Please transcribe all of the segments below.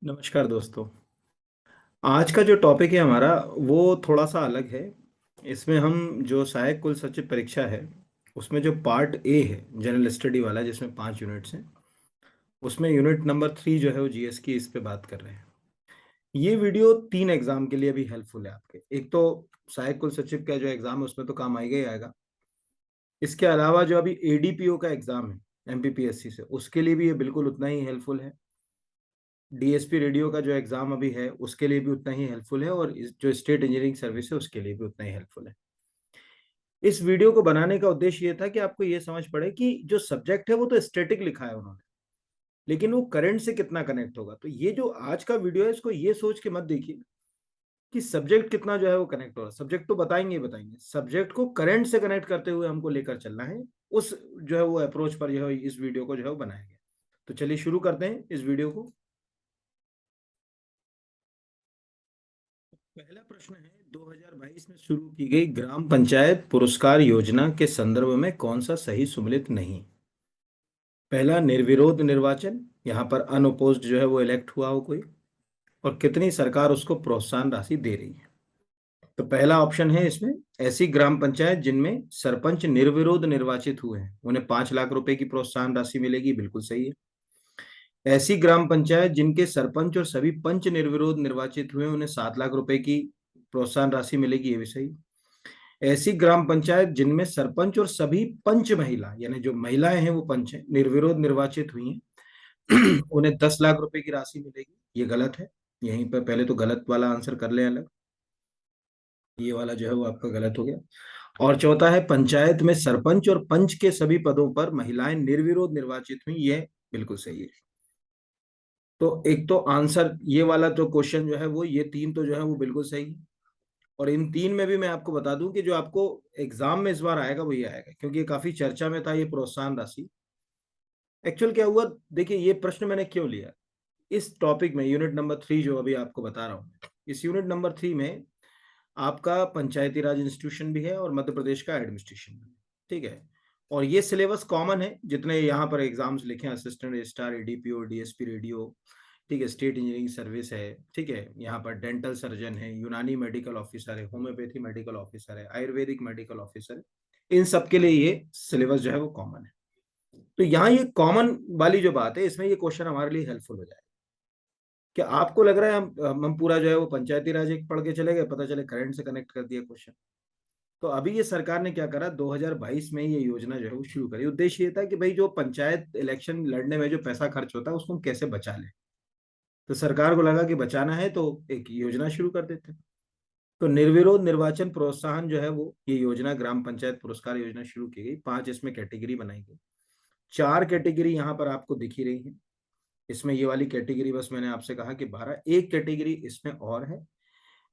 नमस्कार दोस्तों। आज का जो टॉपिक है हमारा वो थोड़ा सा अलग है। इसमें हम जो सहायक कुल सचिव परीक्षा है उसमें जो पार्ट ए है जनरल स्टडी वाला जिसमें 5 यूनिट्स हैं, उसमें यूनिट नंबर 3 जो है वो जीएस की इस पे बात कर रहे हैं। ये वीडियो 3 एग्जाम के लिए भी हेल्पफुल है आपके। एक तो सहायक कुल सचिव का जो एग्जाम है उसमें तो काम आएगा ही आएगा। इसके अलावा जो अभी एडीपीओ का एग्जाम है एमपीपीएससी से, उसके लिए भी ये बिल्कुल उतना ही हेल्पफुल है। डीएसपी रेडियो का जो एग्जाम अभी है उसके लिए भी उतना ही हेल्पफुल है, और जो स्टेट इंजीनियरिंग सर्विस है उसके लिए भी उतना ही हेल्पफुल है। इस वीडियो को बनाने का उद्देश्य ये था कि आपको ये समझ पड़े कि जो सब्जेक्ट है वो तो स्टैटिक लिखा है उन्होंने, लेकिन वो करंट से कितना कनेक्ट होगा। तो ये जो आज का वीडियो है इसको ये सोच के मत देखिए कि सब्जेक्ट कितना जो है वो कनेक्ट हो रहा है। सब्जेक्ट तो बताएंगे ही बताएंगे, सब्जेक्ट को करंट से कनेक्ट करते हुए हमको लेकर चलना है। उस जो है वो अप्रोच पर जो है इस वीडियो को जो है वो बनाया गया। तो चलिए शुरू करते हैं इस वीडियो को। पहला प्रश्न है, 2022 में शुरू की गई ग्राम पंचायत पुरस्कार योजना के संदर्भ में कौन सा सही सुमेलित नहीं। पहला, निर्विरोध निर्वाचन, यहाँ पर अनअपोज्ड जो है वो इलेक्ट हुआ हो कोई, और कितनी सरकार उसको प्रोत्साहन राशि दे रही है। तो पहला ऑप्शन है इसमें, ऐसी ग्राम पंचायत जिनमें सरपंच निर्विरोध निर्वाचित हुए हैं उन्हें 5 लाख रुपए की प्रोत्साहन राशि मिलेगी, बिल्कुल सही है। ऐसी ग्राम पंचायत जिनके सरपंच और सभी पंच निर्विरोध निर्वाचित हुए उन्हें 7 लाख रुपए की प्रोत्साहन राशि मिलेगी, ये भी सही। ऐसी ग्राम पंचायत जिनमें सरपंच और सभी पंच महिला यानी जो महिलाएं हैं वो पंच हैं निर्विरोध निर्वाचित हुई हैं उन्हें 10 लाख रुपए की राशि मिलेगी, ये गलत है। यहीं पर पहले तो गलत वाला आंसर कर ले अलग, ये वाला जो है वो आपका गलत हो गया। और चौथा है, पंचायत में सरपंच और पंच के सभी पदों पर महिलाएं निर्विरोध निर्वाचित हुई, ये बिल्कुल सही है। तो एक तो आंसर ये वाला जो क्वेश्चन जो है वो, ये तीन तो जो है वो बिल्कुल सही है। और इन तीन में भी मैं आपको बता दूं कि जो आपको एग्जाम में इस बार आएगा वही आएगा, क्योंकि ये काफी चर्चा में था ये प्रोत्साहन राशि। एक्चुअल क्या हुआ, देखिए ये प्रश्न मैंने क्यों लिया इस टॉपिक में, यूनिट नंबर 3 जो अभी आपको बता रहा हूँ। इस यूनिट नंबर 3 में आपका पंचायती राज इंस्टीट्यूशन भी है और मध्य प्रदेश का एडमिनिस्ट्रेशन भी है, ठीक है। और ये सिलेबस कॉमन है जितने यहाँ पर एग्जाम्स लिखे हैं, assistant registrar, ADPO, DSP radio, ठीक है, स्टेट इंजीनियरिंग सर्विस है, ठीक है, यहाँ पर डेंटल सर्जन है, यूनानी मेडिकल ऑफिसर है, होम्योपैथी मेडिकल ऑफिसर है, आयुर्वेदिक मेडिकल ऑफिसर है, इन सब के लिए ये सिलेबस जो है वो कॉमन है। तो यहाँ ये कॉमन वाली जो बात है इसमें ये क्वेश्चन हमारे लिए हेल्पफुल हो जाएगा। क्या आपको लग रहा है हम पूरा जो है वो पंचायती राज एक पढ़ के चले गए, पता चले करंट से कनेक्ट कर दिया क्वेश्चन। तो अभी ये सरकार ने क्या करा, 2022 में ये योजना जो है वो शुरू करी। उद्देश्य ये था कि भाई जो पंचायत इलेक्शन लड़ने में जो पैसा खर्च होता है उसको हम कैसे बचा लें। तो सरकार को लगा कि बचाना है तो एक योजना शुरू कर देते हैं। तो निर्विरोध निर्वाचन प्रोत्साहन जो है वो ये योजना ग्राम पंचायत पुरस्कार योजना शुरू की गई। 5 इसमें कैटेगरी बनाई गई। 4 कैटेगरी यहाँ पर आपको दिख ही रही है। इसमें ये वाली कैटेगरी बस मैंने आपसे कहा कि 12, एक कैटेगरी इसमें और है।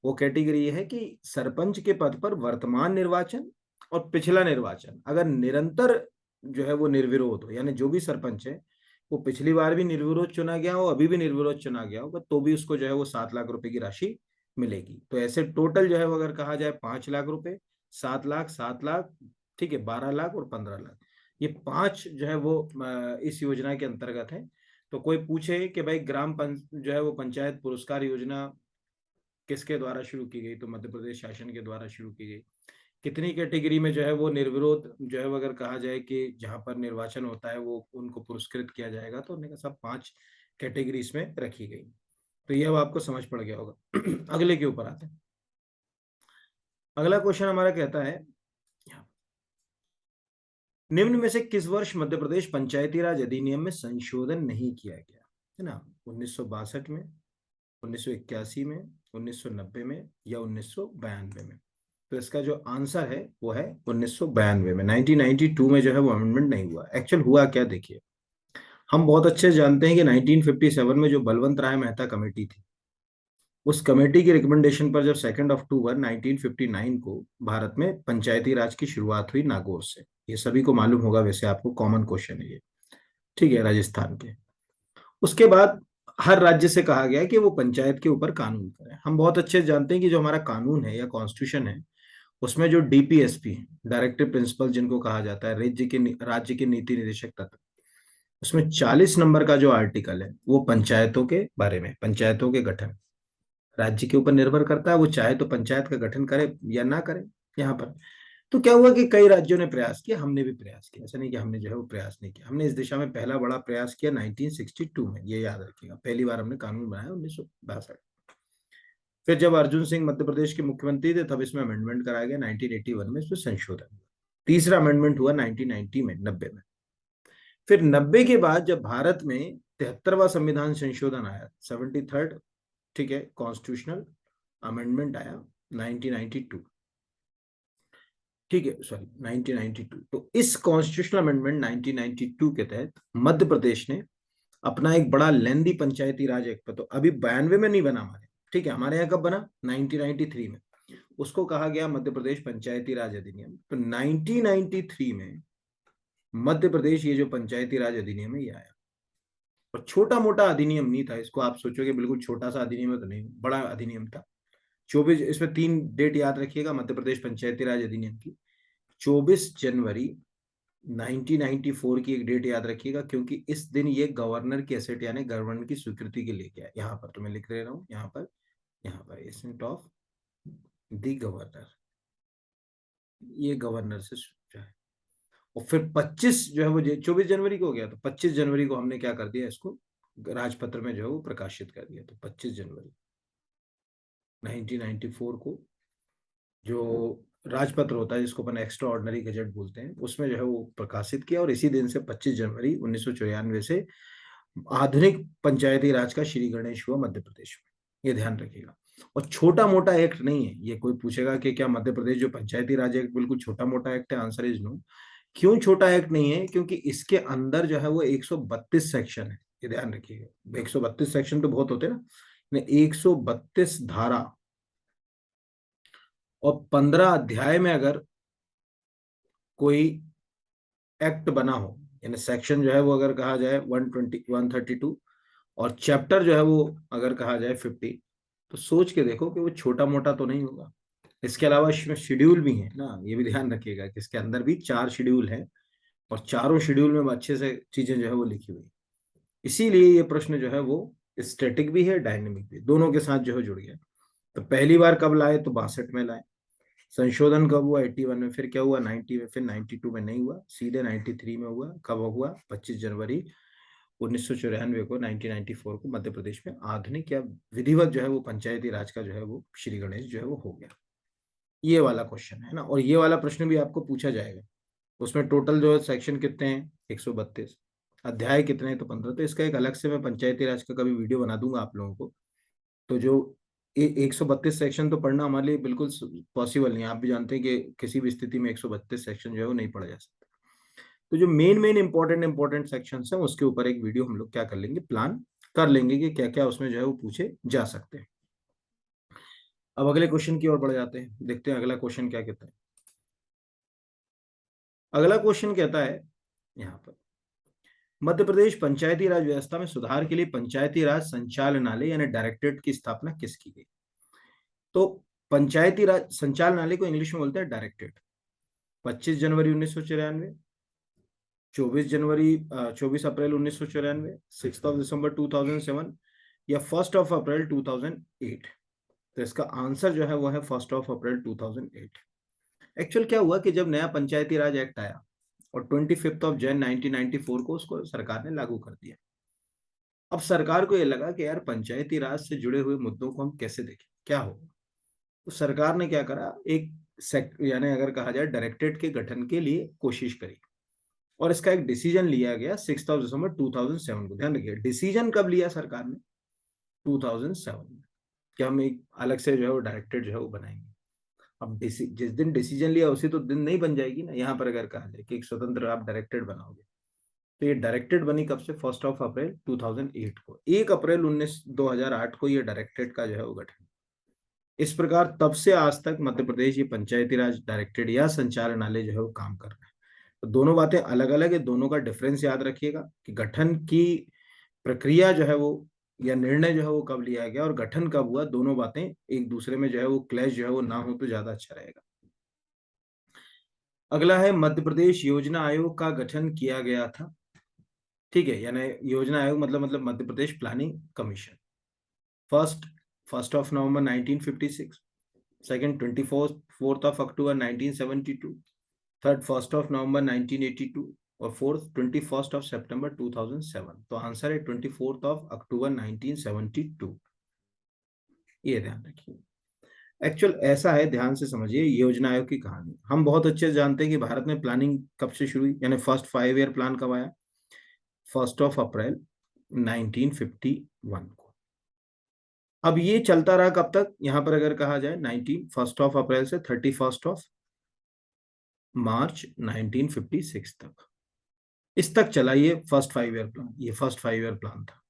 वो कैटेगरी ये है कि सरपंच के पद पर वर्तमान निर्वाचन और पिछला निर्वाचन अगर निरंतर जो है वो निर्विरोध हो, यानी जो भी सरपंच है वो पिछली बार भी निर्विरोध चुना गया हो, अभी भी निर्विरोध चुना गया होगा, तो भी उसको जो है वो 7 लाख रुपए की राशि मिलेगी। तो ऐसे टोटल जो है वो अगर कहा जाए 5 लाख रुपए, 7 लाख, 7 लाख, ठीक है, 12 लाख और 15 लाख, ये 5 जो है वो इस योजना के अंतर्गत है। तो कोई पूछे कि भाई जो है वो पंचायत पुरस्कार योजना किसके द्वारा शुरू की गई, तो मध्य प्रदेश शासन के द्वारा शुरू की गई। कितनी कैटेगरी में जो है वो निर्विरोध जो है वो अगर कहा जाए कि जहां पर निर्वाचन होता है वो उनको पुरस्कृत किया जाएगा, तो उन्होंने कहा सब 5 कैटेगरी इसमें रखी गई। तो यह अब आपको समझ पड़ गया होगा अगले के ऊपर आते हैं। अगला क्वेश्चन हमारा कहता है, निम्न में से किस वर्ष मध्य प्रदेश पंचायती राज अधिनियम में संशोधन नहीं किया गया, है ना। 1962 में, 1981 में, 1990 में या 1992 में। तो इसका जो आंसर है वो है 1992 में। 1992 में जो है वो अमेंडमेंट नहीं हुआ। एक्चुअल हुआ क्या, देखिए हम बहुत अच्छे से जानते हैं कि 1957 में जो बलवंत राय मेहता कमेटी थी, उस कमेटी की रिकमेंडेशन पर जब 2 अक्टूबर 1959 को भारत में पंचायती राज की शुरुआत हुई नागौर से। ये सभी को मालूम होगा, वैसे आपको कॉमन क्वेश्चन है ये, ठीक है, राजस्थान के। उसके बाद हर राज्य से कहा गया है कि वो पंचायत के ऊपर कानून करें। हम बहुत अच्छे से जानते हैं कि जो हमारा कानून है या कॉन्स्टिट्यूशन है उसमें जो डीपीएसपी, डायरेक्टिव प्रिंसिपल जिनको कहा जाता है, राज्य के नीति निदेशक तत्व, उसमें 40 नंबर का जो आर्टिकल है वो पंचायतों के बारे में, पंचायतों के गठन, राज्य के ऊपर निर्भर करता है, वो चाहे तो पंचायत का गठन करे या ना करे यहाँ पर। तो क्या हुआ कि कई राज्यों ने प्रयास किया, हमने भी प्रयास किया, ऐसा नहीं कि हमने जो है वो प्रयास नहीं किया। हमने इस दिशा में पहला बड़ा प्रयास किया 1962 में, ये याद रखिएगा, पहली बार हमने कानून बनाया 1962। फिर जब अर्जुन सिंह मध्य प्रदेश के मुख्यमंत्री थे तब इसमें अमेंडमेंट कराया गया 1981 में, इसमें संशोधन हुआ। तीसरा अमेंडमेंट हुआ 1990 में, 90 में। फिर 90 के बाद जब भारत में 73वां संविधान संशोधन आया, 73rd, ठीक है, कॉन्स्टिट्यूशनल अमेंडमेंट आया 1992, ठीक है, सॉरी 1992। तो इस कॉन्स्टिट्यूशनल अमेंडमेंट 1992 के तहत मध्य प्रदेश ने अपना एक बड़ा लेंदी पंचायती राज एक्ट, तो अभी 92 में नहीं बना हमारे, ठीक है, हमारे यहाँ कब बना, 1993 में, उसको कहा गया मध्य प्रदेश पंचायती राज अधिनियम। तो 1993 में मध्य प्रदेश ये जो पंचायती राज अधिनियम है ये आया। और छोटा मोटा अधिनियम नहीं था, इसको आप सोचोगे बिल्कुल छोटा सा अधिनियम है, तो नहीं, बड़ा अधिनियम था। 24, इसमें 3 डेट याद रखिएगा मध्य प्रदेश पंचायती राज अधिनियम की। 24 जनवरी 1994 की एक डेट याद रखिएगा, क्योंकि इस दिन ये गवर्नर की एसेट यानी गवर्नर की स्वीकृति के लिए गया। यहाँ पर तो मैं लिख रहा हूँ, यहाँ पर एसेट ऑफ द गवर्नर, ये गवर्नर से जो है। और फिर 25 जो है वो 24 जनवरी को हो गया, तो 25 जनवरी को हमने क्या कर दिया, इसको राजपत्र में जो है वो प्रकाशित कर दिया। तो 25 जनवरी 1994 को जो राजपत्र होता है, जिसको अपन एक्स्ट्रा ऑर्डिनरी गजट बोलते हैं, उसमें जो है वो प्रकाशित किया। और इसी दिन से 25 जनवरी 1994 से आधुनिक पंचायती राज का श्री गणेश हुआ मध्य प्रदेश में, ये ध्यान रखिएगा। और छोटा मोटा एक्ट नहीं है ये। कोई पूछेगा कि क्या मध्य प्रदेश जो पंचायती राज एक्ट बिल्कुल छोटा मोटा एक्ट है, आंसर इज नो। क्यों छोटा एक्ट नहीं है, क्योंकि इसके अंदर जो है वो 132 सेक्शन है, ये ध्यान रखिएगा। 132 सेक्शन तो बहुत होते हैं ना, 132 धारा और 15 अध्याय में अगर कोई एक्ट बना हो, यानी सेक्शन जो है वो अगर कहा जाए 120 132, और चैप्टर जो है वो अगर कहा जाए 50, तो सोच के देखो कि वो छोटा मोटा तो नहीं होगा। इसके अलावा इसमें शेड्यूल भी है ना, ये भी ध्यान रखिएगा कि इसके अंदर भी 4 शेड्यूल है, और चारों शेड्यूल में अच्छे से चीजें जो है वो लिखी हुई। इसीलिए ये प्रश्न जो है वो स्टैटिक भी है, डायनेमिक भी, दोनों के साथ जो है जुड़ गया। तो पहली बार कब लाए, तो 62 में लाए। संशोधन कब हुआ, 81 में। फिर क्या हुआ, 90 में। फिर 92 में नहीं हुआ, सीधे 93 में हुआ। कब हुआ, 25 जनवरी 1994 को, 1994 को मध्य प्रदेश में आधुनिक या विधिवत जो है वो पंचायती राज का जो है वो श्री गणेश जो है वो हो गया। ये वाला क्वेश्चन है ना, और ये वाला प्रश्न भी आपको पूछा जाएगा। उसमें टोटल जो है सेक्शन कितने हैं, 132, अध्याय कितने हैं, तो 15। तो इसका एक अलग से मैं पंचायती राज का कभी वीडियो बना दूंगा आप लोगों को। तो जो 132 सेक्शन तो पढ़ना हमारे लिए बिल्कुल पॉसिबल नहीं है, आप भी जानते हैं कि किसी भी स्थिति में 132 सेक्शन जो है वो नहीं पढ़ा जा सकता। तो जो मेन मेन इंपॉर्टेंट सेक्शन है उसके ऊपर एक वीडियो हम लोग क्या कर लेंगे, प्लान कर लेंगे कि क्या क्या उसमें जो है वो पूछे जा सकते हैं। अब अगले क्वेश्चन की ओर बढ़ जाते हैं, देखते हैं अगला क्वेश्चन क्या कहता है। अगला क्वेश्चन कहता है यहाँ पर, मध्य प्रदेश पंचायती राज व्यवस्था में सुधार के लिए पंचायती राज संचालनालय यानी डायरेक्टरेट की स्थापना किस की गई। तो पंचायती राज संचालनालय को इंग्लिश में बोलते हैं डायरेक्टरेट। 25 जनवरी 1994, 24 अप्रैल 1994, 6 दिसंबर 2007, या 1 अप्रैल 2008। तो इसका आंसर जो है वो है 1 अप्रैल 2008। एक्चुअल क्या हुआ कि जब नया पंचायती राज एक्ट आया और 25 जनवरी 1994 को उसको सरकार ने लागू कर दिया। अब सरकार को ये लगा कि यार पंचायती राज से जुड़े हुए मुद्दों को हम कैसे देखें, क्या होगा। तो सरकार ने क्या करा, एक यानी अगर कहा जाए डायरेक्टरेट के गठन के लिए कोशिश करी, और इसका एक डिसीजन लिया गया 6 दिसंबर 2007 को। ध्यान रखिए, डिसीजन कब लिया सरकार ने, 2007 में, कि हम एक अलग से जो है वो डायरेक्टरेट जो है वो बनाएंगे। अब जिस दिन डिसीजन लिया उसी तो दिन नहीं बन जाएगी ना। यहाँ पर अगर कहा जाए कि एक स्वतंत्र आप डायरेक्टरेट बनाओगे, तो ये डायरेक्टरेट बनी कब से, 1 अप्रैल 2008 को। 1 अप्रैल 2008 को ये डायरेक्टरेट का जो है वो गठन। इस प्रकार तब से आज तक मध्य प्रदेश ये पंचायती राज डायरेक्टरेट या संचालनालय जो है वो काम कर रहा है। तो दोनों बातें अलग अलग है, दोनों का डिफरेंस याद रखिएगा कि गठन की प्रक्रिया जो है वो या निर्णय जो है वो कब लिया गया और गठन कब हुआ, दोनों बातें एक दूसरे में जो है वो क्लैश जो है वो ना हो तो ज्यादा अच्छा रहेगा। अगला है, मध्य प्रदेश योजना आयोग का गठन किया गया था, ठीक है, यानी योजना आयोग मतलब Madhya Pradesh planning commission. First 1 नवंबर 1956, सेकंड 24 October 1972, थर्ड 1 November 1982, और फोर्थ 21 September 2007। तो आंसर है 24 October 1972। ये ध्यान रखिए। एक्चुअल ऐसा है, ध्यान से समझिए योजना आयोग की कहानी। हम बहुत अच्छे से जानते हैं कि भारत में प्लानिंग कब से शुरू हुई, यानी फर्स्ट 5 ईयर प्लान कब आया? 1 अप्रैल 1951 को। अब ये चलता रहा कब तक? यहां पर अगर कहा जाए 1 अप्रैल से 31 मार्च 1956 तक, इस तक चला ये फर्स्ट 5 ईयर प्लान। ये फर्स्ट 5 ईयर प्लान था।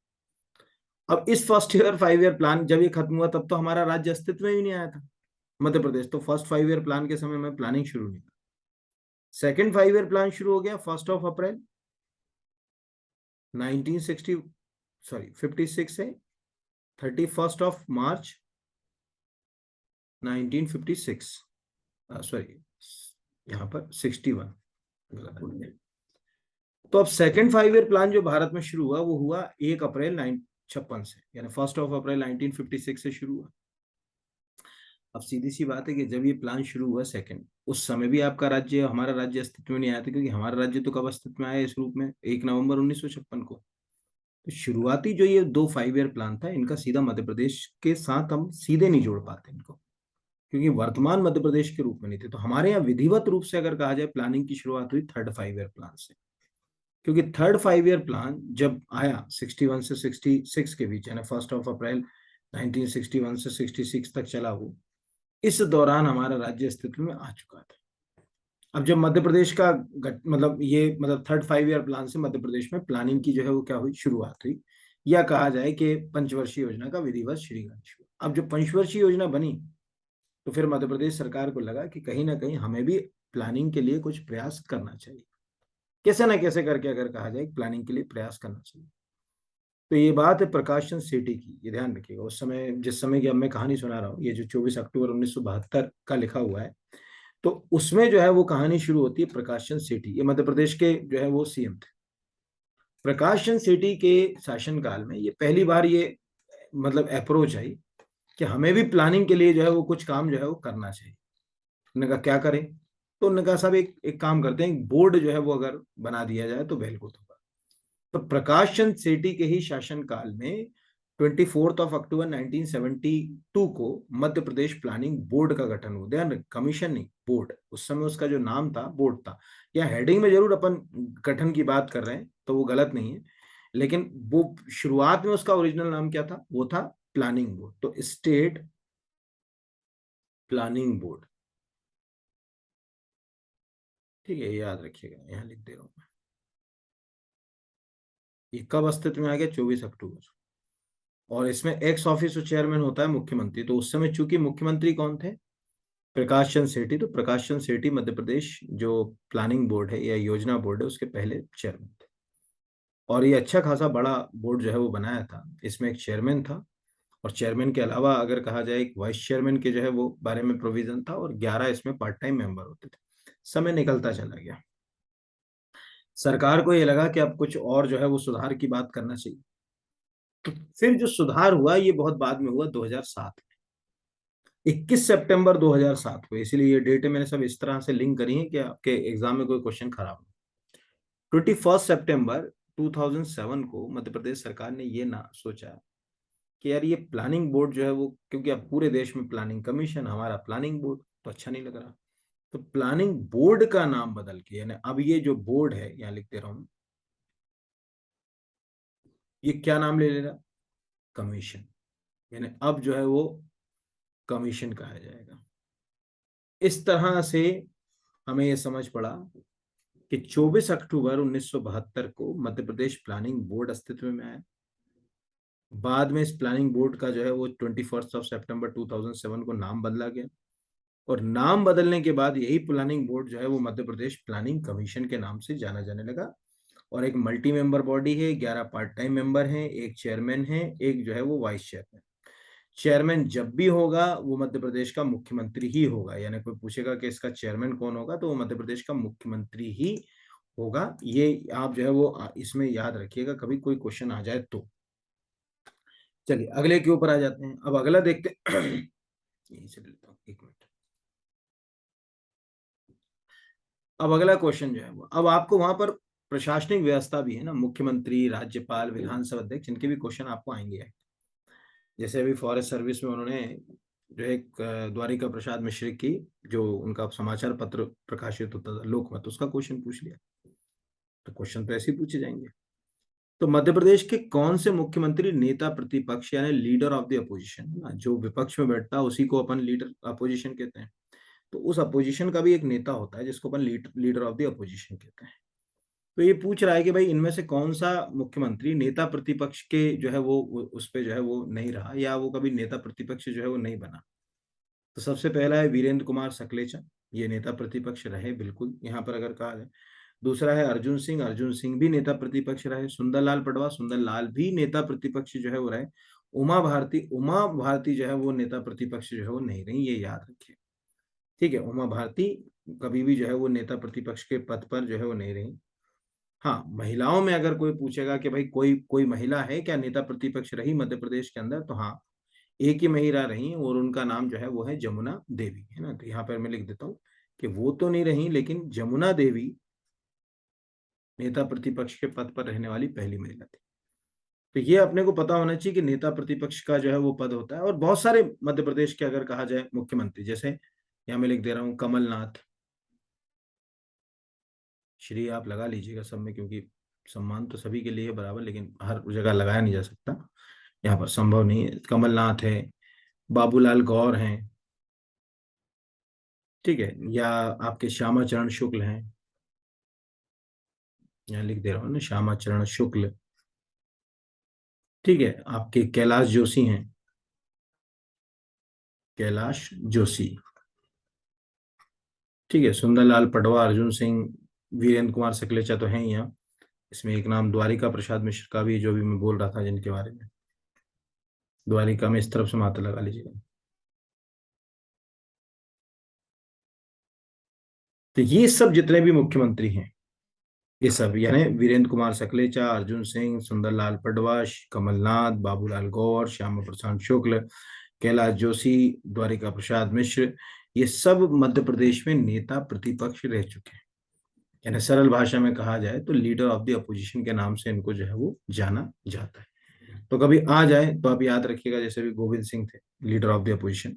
अब इस फर्स्ट ईयर 5 ईयर प्लान जब ये खत्म हुआ तब तो हमारा राज्य अस्तित्व में ही नहीं आया था, मध्य प्रदेश। तो फर्स्ट 5 ईयर प्लान के समय में प्लानिंग शुरू नहीं। सेकेंड 5 ईयर प्लान शुरू हो गया 1 अप्रैल 1960 सॉरी 56 से 31 मार्च 1956, सॉरी यहाँ पर 61 गलत हो गया। तो अब सेकेंड 5 ईयर प्लान जो भारत में शुरू हुआ वो हुआ 1 अप्रैल 1956 से, यानी 1 अप्रैल 1956 से शुरू हुआ। अब सीधी सी बात है कि जब ये प्लान शुरू हुआ सेकंड, उस समय भी आपका राज्य, हमारा राज्य अस्तित्व में नहीं आया था, क्योंकि हमारा राज्य तो कब अस्तित्व में आया इस रूप में? 1 नवंबर 1956 को। तो शुरुआती जो ये 2 5 ईयर प्लान था, इनका सीधा मध्य प्रदेश के साथ हम सीधे नहीं जोड़ पाते इनको, क्योंकि वर्तमान मध्य प्रदेश के रूप में नहीं थे। तो हमारे यहाँ विधिवत रूप से अगर कहा जाए प्लानिंग की शुरुआत हुई थर्ड 5 ईयर प्लान से, क्योंकि थर्ड 5 ईयर प्लान जब आया 61 से 66 के बीच, यानी 1 अप्रैल 1961 से 66 तक चला वो, इस दौरान हमारा राज्य अस्तित्व में आ चुका था। अब जब मध्य प्रदेश का मतलब थर्ड 5 ईयर प्लान से मध्य प्रदेश में प्लानिंग की जो है वो क्या हुई, शुरुआत हुई, या कहा जाए कि पंचवर्षीय योजना का विधिवत श्रीगणेश हुआ। अब जब पंचवर्षीय योजना बनी तो फिर मध्य प्रदेश सरकार को लगा कि कहीं ना कहीं हमें भी प्लानिंग के लिए कुछ प्रयास करना चाहिए, कैसे ना कैसे करके अगर कहा जाए प्लानिंग के लिए प्रयास करना चाहिए। तो ये बात है प्रकाश चंद्र सेठी की, ये ध्यान रखिएगा। उस समय, जिस समय की अब मैं कहानी सुना रहा हूँ, ये जो 24 अक्टूबर 1972 का लिखा हुआ है, तो उसमें जो है वो कहानी शुरू होती है प्रकाश चंद्र सेठी, ये मध्य प्रदेश के जो है वो सीएम थे। प्रकाश चंद्र सेठी के शासनकाल में ये पहली बार ये मतलब अप्रोच आई कि हमें भी प्लानिंग के लिए जो है वो कुछ काम जो है वो करना चाहिए। उन्होंने कहा क्या करें? तो उन्होंने कहा साहब एक काम करते हैं, एक बोर्ड जो है वो अगर बना दिया जाए तो वेल गुड होगा। तो प्रकाश चंद्र सेठी के ही शासनकाल में 24 अक्टूबर 1972 को मध्य प्रदेश प्लानिंग बोर्ड का गठन हुआ। ध्यान, कमीशन नहीं, बोर्ड। उस समय उसका जो नाम था बोर्ड था। या हेडिंग में जरूर अपन गठन की बात कर रहे हैं तो वो गलत नहीं है, लेकिन वो शुरुआत में उसका ओरिजिनल नाम क्या था? वो था प्लानिंग बोर्ड। तो स्टेट प्लानिंग बोर्ड, ठीक है, याद रखिएगा, यहां लिख दे रहा हूं मैं। ये कब अस्तित्व में आ गया? 24 अक्टूबर। और इसमें एक्स ऑफिसो चेयरमैन होता है मुख्यमंत्री। तो उस समय चूंकि मुख्यमंत्री कौन थे? प्रकाश चंद्र सेठी। तो प्रकाश चंद्र सेठी मध्य प्रदेश जो प्लानिंग बोर्ड है या योजना बोर्ड है उसके पहले चेयरमैन थे। और ये अच्छा खासा बड़ा बोर्ड जो है वो बनाया था। इसमें एक चेयरमैन था, और चेयरमैन के अलावा अगर कहा जाए एक वाइस चेयरमैन के जो है वो बारे में प्रोविजन था, और 11 इसमें पार्ट टाइम मेंबर होते थे। समय निकलता चला गया, सरकार को ये लगा कि अब कुछ और जो है वो सुधार की बात करना चाहिए। तो फिर जो सुधार हुआ ये बहुत बाद में हुआ, 2007 में, 21 सितंबर 2007 को। इसीलिए ये डेट मैंने सब इस तरह से लिंक करी है कि आपके एग्जाम में कोई क्वेश्चन खराब हो। 21 सितंबर 2007 को मध्य प्रदेश सरकार ने ये ना सोचा कि यार ये प्लानिंग बोर्ड जो है वो, क्योंकि अब पूरे देश में प्लानिंग कमीशन, हमारा प्लानिंग बोर्ड तो अच्छा नहीं लग रहा। तो प्लानिंग बोर्ड का नाम बदल के, यानी अब ये जो बोर्ड है, यहां लिख दे रहा हूं, ये क्या नाम ले लेगा? कमीशन। यानी अब जो है वो कमीशन कहा जाएगा। इस तरह से हमें यह समझ पड़ा कि 24 अक्टूबर 1972 को मध्य प्रदेश प्लानिंग बोर्ड अस्तित्व में आया। बाद में इस प्लानिंग बोर्ड का जो है वो 21 सितंबर 2007 को नाम बदला गया, और नाम बदलने के बाद यही प्लानिंग बोर्ड जो है वो मध्य प्रदेश प्लानिंग कमीशन के नाम से जाना जाने लगा। और एक मल्टी मेंबर बॉडी है, 11 पार्ट टाइम मेंबर हैं, एक चेयरमैन है, एक जो है वो वाइस चेयरमैन। चेयरमैन जब भी होगा वो मध्य प्रदेश का मुख्यमंत्री ही होगा, यानी कोई पूछेगा कि इसका चेयरमैन कौन होगा, तो वो मध्य प्रदेश का मुख्यमंत्री ही होगा। ये आप जो है वो इसमें याद रखिएगा, कभी कोई क्वेश्चन आ जाए तो। चलिए अगले के ऊपर आ जाते हैं। अब अगला देखते हैं। यहीं से लेता हूँ, एक मिनट। अब अगला क्वेश्चन जो है वो, अब आपको वहां पर प्रशासनिक व्यवस्था भी है ना, मुख्यमंत्री, राज्यपाल, विधानसभा अध्यक्ष, इनके भी क्वेश्चन आपको आएंगे। जैसे अभी फॉरेस्ट सर्विस में उन्होंने जो एक द्वारिका प्रसाद मिश्र की, जो उनका समाचार पत्र प्रकाशित होता था लोकमत, उसका क्वेश्चन पूछ लिया। तो क्वेश्चन तो ऐसे ही पूछे जाएंगे। तो मध्य प्रदेश के कौन से मुख्यमंत्री नेता प्रतिपक्ष यानी लीडर ऑफ द अपोजिशन, ना जो विपक्ष में बैठता है उसी को अपन लीडर अपोजिशन कहते हैं। तो उस अपोजिशन का भी एक नेता होता है जिसको अपन लीडर ऑफ द अपोजिशन कहते हैं। तो ये पूछ रहा है कि भाई इनमें से कौन सा मुख्यमंत्री नेता प्रतिपक्ष के जो है वो उस पे जो है वो नहीं रहा, या वो कभी नेता प्रतिपक्ष जो है वो नहीं बना। तो सबसे पहला है वीरेंद्र कुमार सकलेचा, ये नेता प्रतिपक्ष रहे बिल्कुल यहाँ पर अगर कहा जाए। दूसरा है अर्जुन सिंह, अर्जुन सिंह भी नेता प्रतिपक्ष रहे। सुंदरलाल पटवा, सुंदरलाल भी नेता प्रतिपक्ष जो है वो रहे। उमा भारती जो है वो नेता प्रतिपक्ष जो है वो नहीं रही, ये याद रखिए। ठीक है, उमा भारती कभी भी जो है वो नेता प्रतिपक्ष के पद पर जो है वो नहीं रही। हाँ, महिलाओं में अगर कोई पूछेगा कि भाई कोई कोई महिला है क्या नेता प्रतिपक्ष रही मध्य प्रदेश के अंदर, तो हाँ, एक ही महिला रही और उनका नाम जो है वो है जमुना देवी, है ना। तो यहाँ पर मैं लिख देता हूँ कि वो तो नहीं रही, लेकिन जमुना देवी नेता प्रतिपक्ष के पद पर रहने वाली पहली महिला थी। तो ये अपने को पता होना चाहिए कि नेता प्रतिपक्ष का जो है वो पद होता है। और बहुत सारे मध्य प्रदेश के अगर कहा जाए मुख्यमंत्री, जैसे यहाँ मैं लिख दे रहा हूँ कमलनाथ, श्री आप लगा लीजिएगा सब में, क्योंकि सम्मान तो सभी के लिए है बराबर, लेकिन हर जगह लगाया नहीं जा सकता, यहाँ पर संभव नहीं है। कमलनाथ है, बाबूलाल गौर हैं, ठीक है, या आपके श्यामा चरण शुक्ल हैं, यहाँ लिख दे रहा हूँ ना श्यामा चरण शुक्ल, ठीक है, आपके कैलाश जोशी हैं, कैलाश जोशी, ठीक है, सुंदरलाल पटवा, अर्जुन सिंह, वीरेंद्र कुमार सकलेचा तो हैं ही यहाँ। इसमें एक नाम द्वारिका प्रसाद मिश्र का भी, जो भी मैं बोल रहा था जिनके बारे में, द्वारिका में इस तरफ से माता लगा लीजिएगा। तो ये सब जितने भी मुख्यमंत्री हैं, ये सब यानी वीरेंद्र कुमार सकलेचा, अर्जुन सिंह, सुंदरलाल पटवा, कमलनाथ, बाबूलाल गौर, श्यामा प्रसाद शुक्ल, कैलाश जोशी, द्वारिका प्रसाद मिश्र, ये सब मध्य प्रदेश में नेता प्रतिपक्ष रह चुके हैं। यानी सरल भाषा में कहा जाए तो लीडर ऑफ द अपोजिशन के नाम से इनको जो है वो जाना जाता है। तो कभी आ जाए तो आप याद रखिएगा, जैसे भी गोविंद सिंह थे लीडर ऑफ द अपोजिशन,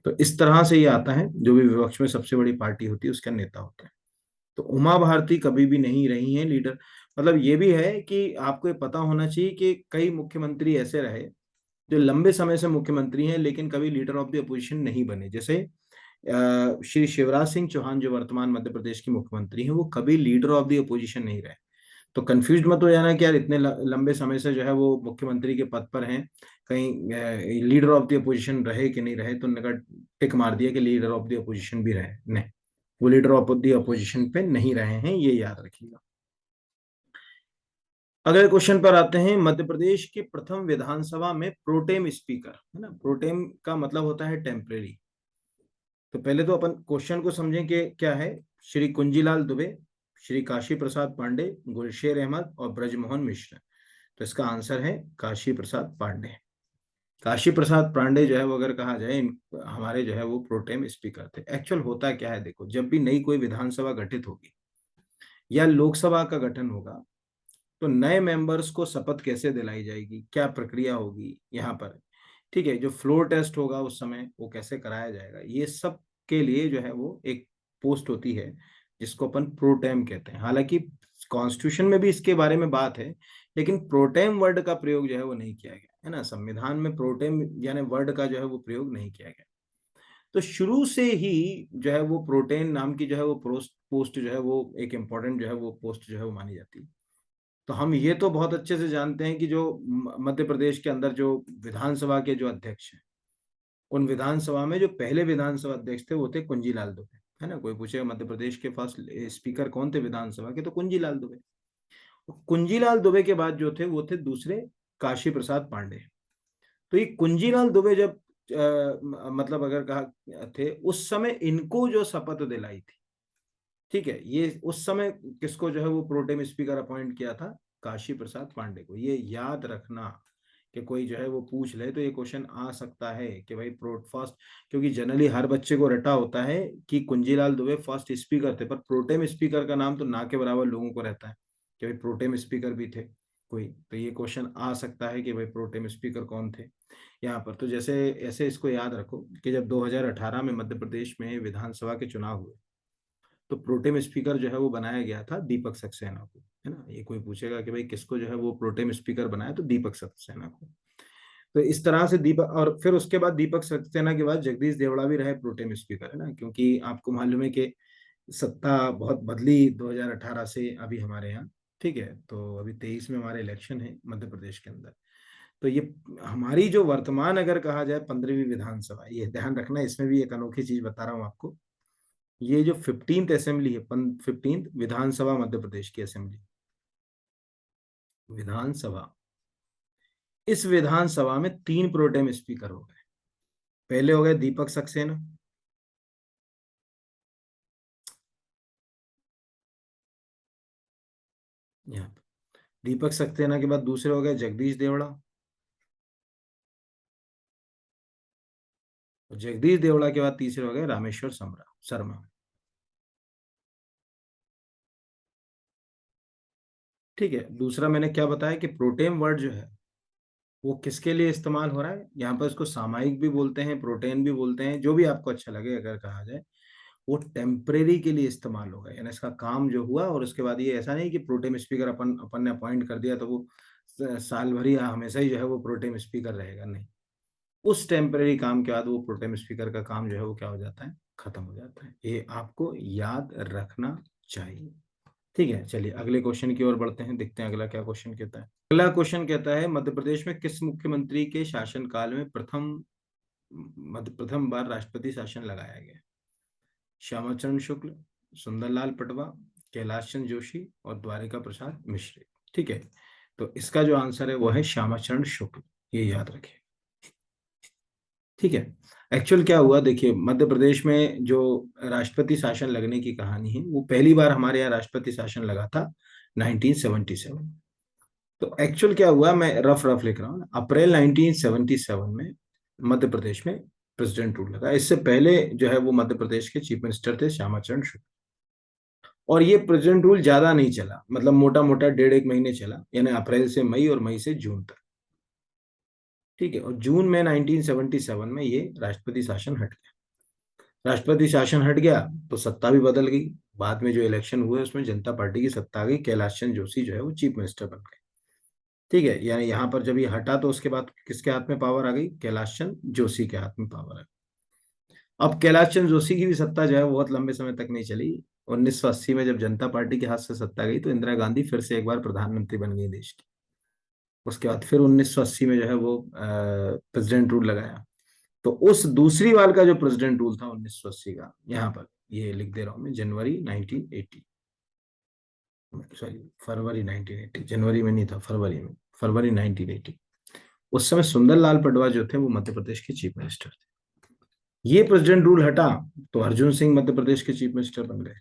तो इस तरह से ये आता है, जो भी विपक्ष में सबसे बड़ी पार्टी होती है उसका नेता होता है। तो उमा भारती कभी भी नहीं रही हैं लीडर। मतलब ये भी है कि आपको ये पता होना चाहिए कि कई मुख्यमंत्री ऐसे रहे जो लंबे समय से मुख्यमंत्री हैं लेकिन कभी लीडर ऑफ द अपोजिशन नहीं बने। जैसे श्री शिवराज सिंह चौहान जो वर्तमान मध्य प्रदेश के मुख्यमंत्री हैं, वो कभी लीडर ऑफ द अपोजिशन नहीं रहे। तो कंफ्यूज मत हो जाना कि यार इतने लंबे समय से जो है वो मुख्यमंत्री के पद पर हैं, कहीं लीडर ऑफ द अपोजिशन रहे कि नहीं रहे। तो उन्होंने टिक मार दिया कि लीडर ऑफ द अपोजिशन भी रहे, नहीं, वो लीडर ऑफ द अपोजिशन पे नहीं रहे हैं, ये याद रखिएगा। अगले क्वेश्चन पर आते हैं। मध्य प्रदेश के प्रथम विधानसभा में प्रोटेम स्पीकर, है ना, प्रोटेम का मतलब होता है टेम्परेरी। तो पहले तो अपन क्वेश्चन को समझें कि क्या है। श्री कुंजीलाल दुबे, श्री काशी प्रसाद पांडे, गुलशेर अहमद और ब्रजमोहन मिश्र। तो इसका आंसर है काशी प्रसाद पांडे। काशी प्रसाद पांडे जो है वो अगर कहा जाए हमारे जो है वो प्रोटेम स्पीकर थे। एक्चुअल होता क्या है, देखो, जब भी नई कोई विधानसभा गठित होगी या लोकसभा का गठन होगा, तो नए मेंबर्स को शपथ कैसे दिलाई जाएगी, क्या प्रक्रिया होगी यहाँ पर, ठीक है, जो फ्लोर टेस्ट होगा उस समय वो कैसे कराया जाएगा, ये सब के लिए जो है वो एक पोस्ट होती है जिसको अपन प्रोटेम कहते हैं। हालांकि कॉन्स्टिट्यूशन में भी इसके बारे में बात है, लेकिन प्रोटेम वर्ड का प्रयोग जो है वो नहीं किया गया है ना, संविधान में प्रोटेम यानी वर्ड का जो है वो प्रयोग नहीं किया गया। तो शुरू से ही जो है वो प्रोटेम नाम की जो है वो पोस्ट जो है वो एक इम्पोर्टेंट जो है वो पोस्ट जो है वो मानी जाती है। तो हम ये तो बहुत अच्छे से जानते हैं कि जो मध्य प्रदेश के अंदर जो विधानसभा के जो अध्यक्ष हैं, उन विधानसभा में जो पहले विधानसभा अध्यक्ष थे वो थे कुंजीलाल दुबे, है ना। कोई पूछेगा मध्य प्रदेश के फर्स्ट स्पीकर कौन थे विधानसभा के, तो कुंजीलाल दुबे। कुंजीलाल दुबे के बाद जो थे वो थे दूसरे काशी प्रसाद पांडे। तो ये कुंजीलाल दुबे जब मतलब अगर कहा थे उस समय इनको जो शपथ दिलाई थी, ठीक है, ये उस समय किसको जो है वो प्रोटेम स्पीकर अपॉइंट किया था? काशी प्रसाद पांडे को। ये याद रखना कि कोई जो है वो पूछ ले तो ये क्वेश्चन आ सकता है कि भाई प्रोट फर्स्ट, क्योंकि जनरली हर बच्चे को रटा होता है कि कुंजीलाल दुबे फर्स्ट स्पीकर थे, पर प्रोटेम स्पीकर का नाम तो ना के बराबर लोगों को रहता है कि भाई प्रोटेम स्पीकर भी थे कोई। तो ये क्वेश्चन आ सकता है कि भाई प्रोटेम स्पीकर कौन थे यहाँ पर। तो जैसे ऐसे इसको याद रखो कि जब 2018 में मध्य प्रदेश में विधानसभा के चुनाव हुए तो प्रोटेम स्पीकर जो है वो बनाया गया था दीपक सक्सेना को, है ना। ये कोई पूछेगा कि भाई किसको जो है वो प्रोटेम स्पीकर बनाया, तो दीपक सक्सेना को। तो इस तरह से दीपक, और फिर उसके बाद दीपक सक्सेना के बाद जगदीश देवड़ा भी रहे प्रोटेम स्पीकर, है ना, क्योंकि आपको मालूम है कि सत्ता बहुत बदली 2018 से अभी हमारे यहाँ। ठीक है, तो अभी 23 में हमारे इलेक्शन है मध्य प्रदेश के अंदर। तो ये हमारी जो वर्तमान अगर कहा जाए 15वीं विधानसभा, ये ध्यान रखना, इसमें भी एक अनोखी चीज बता रहा हूँ आपको। ये जो 15th असेंबली है, 15th विधानसभा मध्य प्रदेश की असेंबली, विधानसभा, इस विधानसभा में 3 प्रोटेम स्पीकर हो गए। पहले हो गए दीपक सक्सेना, यहाँ पे दीपक सक्सेना के बाद दूसरे हो गए जगदीश देवड़ा, और जगदीश देवड़ा के बाद तीसरे हो गए रामेश्वर शर्मा। ठीक है, दूसरा मैंने क्या बताया कि प्रोटेम वर्ड जो है वो किसके लिए इस्तेमाल हो रहा है यहाँ पर? इसको सामायिक भी बोलते हैं, प्रोटेन भी बोलते हैं, जो भी आपको अच्छा लगे अगर कहा जाए। वो टेम्परेरी के लिए इस्तेमाल होगा, यानी इसका काम जो हुआ, और उसके बाद ये ऐसा नहीं कि प्रोटेम स्पीकर अपन अपन ने अपॉइंट कर दिया तो वो साल भर या हमेशा ही जो है वो प्रोटेम स्पीकर रहेगा, नहीं। उस टेम्परेरी काम के बाद वो प्रोटेम स्पीकर का काम जो है वो क्या हो जाता है? खत्म हो जाता है। ये आपको याद रखना चाहिए। ठीक है, चलिए अगले क्वेश्चन की ओर बढ़ते हैं, देखते हैं अगला क्या क्वेश्चन कहता है। अगला क्वेश्चन कहता है मध्य प्रदेश में किस मुख्यमंत्री के शासनकाल में प्रथम बार राष्ट्रपति शासन लगाया गया? श्यामाचरण शुक्ल, सुंदरलाल पटवा, कैलाश चंद्र जोशी और द्वारिका प्रसाद मिश्र। ठीक है, तो इसका जो आंसर है वो है श्यामाचरण शुक्ल, ये याद रखिए। ठीक है, एक्चुअल क्या हुआ देखिए, मध्य प्रदेश में जो राष्ट्रपति शासन लगने की कहानी है, वो पहली बार हमारे यहाँ राष्ट्रपति शासन लगा था 1977। तो एक्चुअल क्या हुआ, मैं रफ रफ लिख रहा हूँ, अप्रैल 1977 में मध्य प्रदेश में प्रेसिडेंट रूल लगा। इससे पहले जो है वो मध्य प्रदेश के चीफ मिनिस्टर थे श्यामाचरण शुक्ल। और ये प्रेसिडेंट रूल ज्यादा नहीं चला, मतलब मोटा मोटा 1.5 1 महीने चला, यानी अप्रैल से मई और मई से जून तक। ठीक है, और जून में 1977 में ये राष्ट्रपति शासन हट गया। राष्ट्रपति शासन हट गया तो सत्ता भी बदल गई। बाद में जो इलेक्शन हुए उसमें जनता पार्टी की सत्ता आ गई, कैलाश चंद्र जोशी जो है वो चीफ मिनिस्टर बन गए। ठीक है, यानी यहाँ पर जब ये हटा तो उसके बाद किसके हाथ में पावर आ गई? कैलाश चंद्र जोशी के हाथ में पावर आ गई। अब कैलाश चंद्र जोशी की भी सत्ता जो है वो बहुत लंबे समय तक नहीं चली। 1980 में जब जनता पार्टी के हाथ से सत्ता गई तो इंदिरा गांधी फिर से एक बार प्रधानमंत्री बन गई देश की। उसके बाद फिर 1980 में जो है वो प्रेसिडेंट रूल लगाया। तो उस दूसरी बार का जो प्रेसिडेंट रूल था 1980 का, यहाँ पर ये लिख दे रहा हूं मैं, जनवरी 1980, सॉरी फरवरी 1980, जनवरी में नहीं था, फरवरी में, फरवरी 1980। उस समय सुंदरलाल पटवा जो थे वो मध्य प्रदेश के चीफ मिनिस्टर थे। ये प्रेसिडेंट रूल हटा तो अर्जुन सिंह मध्य प्रदेश के चीफ मिनिस्टर बन गए।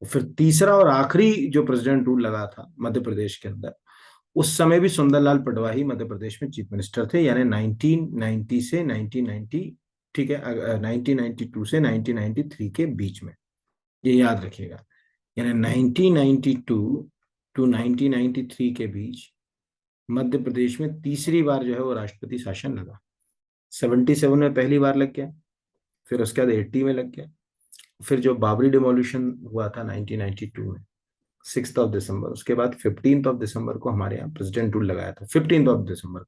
फिर तीसरा और आखिरी जो प्रेसिडेंट रूल लगा था मध्य प्रदेश के अंदर, उस समय भी सुंदरलाल पटवा ही मध्य प्रदेश में चीफ मिनिस्टर थे, यानी 1990 से 1990, ठीक है, 1992 से 1993 के बीच में। ये याद रखिएगा, यानी 1992 टू 1993 के बीच मध्य प्रदेश में तीसरी बार जो है वो राष्ट्रपति शासन लगा। 77 में पहली बार लग गया, फिर उसके बाद 80 में लग गया, फिर जो बाबरी डिमोलिशन हुआ था 1992 में 6 दिसंबर, उसके बाद 15 दिसंबर को हमारे यहाँ प्रेसिडेंट रूल लगाया था, 15 दिसंबर को।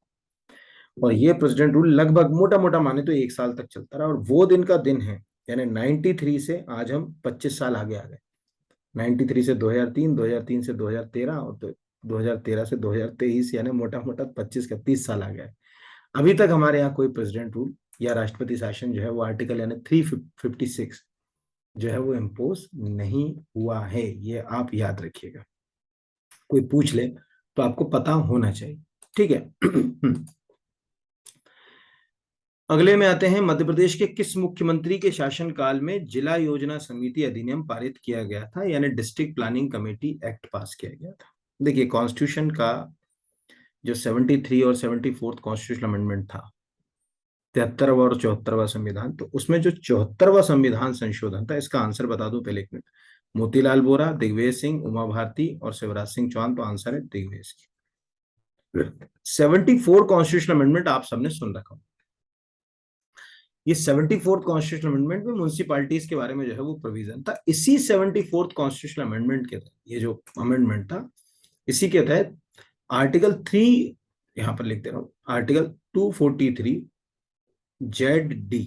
और ये प्रेसिडेंट रूल लगभग मोटा मोटा माने तो 1 साल तक चलता रहा, और वो दिन का दिन है, यानी 93 से आज हम 25 साल आगे आ गए। 93 से 2003, 2003 से 2013, और 2013 से 2023, यानी मोटा मोटा 25 का 30 साल आ गया है। अभी तक हमारे यहाँ कोई प्रेसिडेंट रूल या राष्ट्रपति शासन जो है वो आर्टिकल यानी 356 जो है वो इम्पोज नहीं हुआ है। ये आप याद रखिएगा, कोई पूछ ले तो आपको पता होना चाहिए। ठीक है। अगले में आते हैं, मध्य प्रदेश के किस मुख्यमंत्री के शासनकाल में जिला योजना समिति अधिनियम पारित किया गया था, यानी डिस्ट्रिक्ट प्लानिंग कमेटी एक्ट पास किया गया था। देखिए, कॉन्स्टिट्यूशन का जो 73 और 74 कॉन्स्टिट्यूशन अमेंडमेंट था, 73वां और 74वां संविधान, तो उसमें जो 74वां संविधान संशोधन था, इसका आंसर बता दूं पहले एक मिनट। मोतीलाल वोरा, दिग्विजय सिंह, उमा भारती और शिवराज सिंह चौहान, तो आंसर है दिग्विजय सिंह। 74 कॉन्स्टिट्यूशन अमेंडमेंट आप सबने सुन रखा। ये 74th कॉन्स्टिट्यूशन अमेंडमेंट में म्यूनिसिपालिटीज के बारे में जो है वो प्रोविजन था। इसी 74th कॉन्स्टिट्यूशन अमेंडमेंट के तहत, ये जो अमेंडमेंट था, इसी के तहत आर्टिकल 3, यहां पर लिख दे रहा हूं, आर्टिकल 243 जेड डी,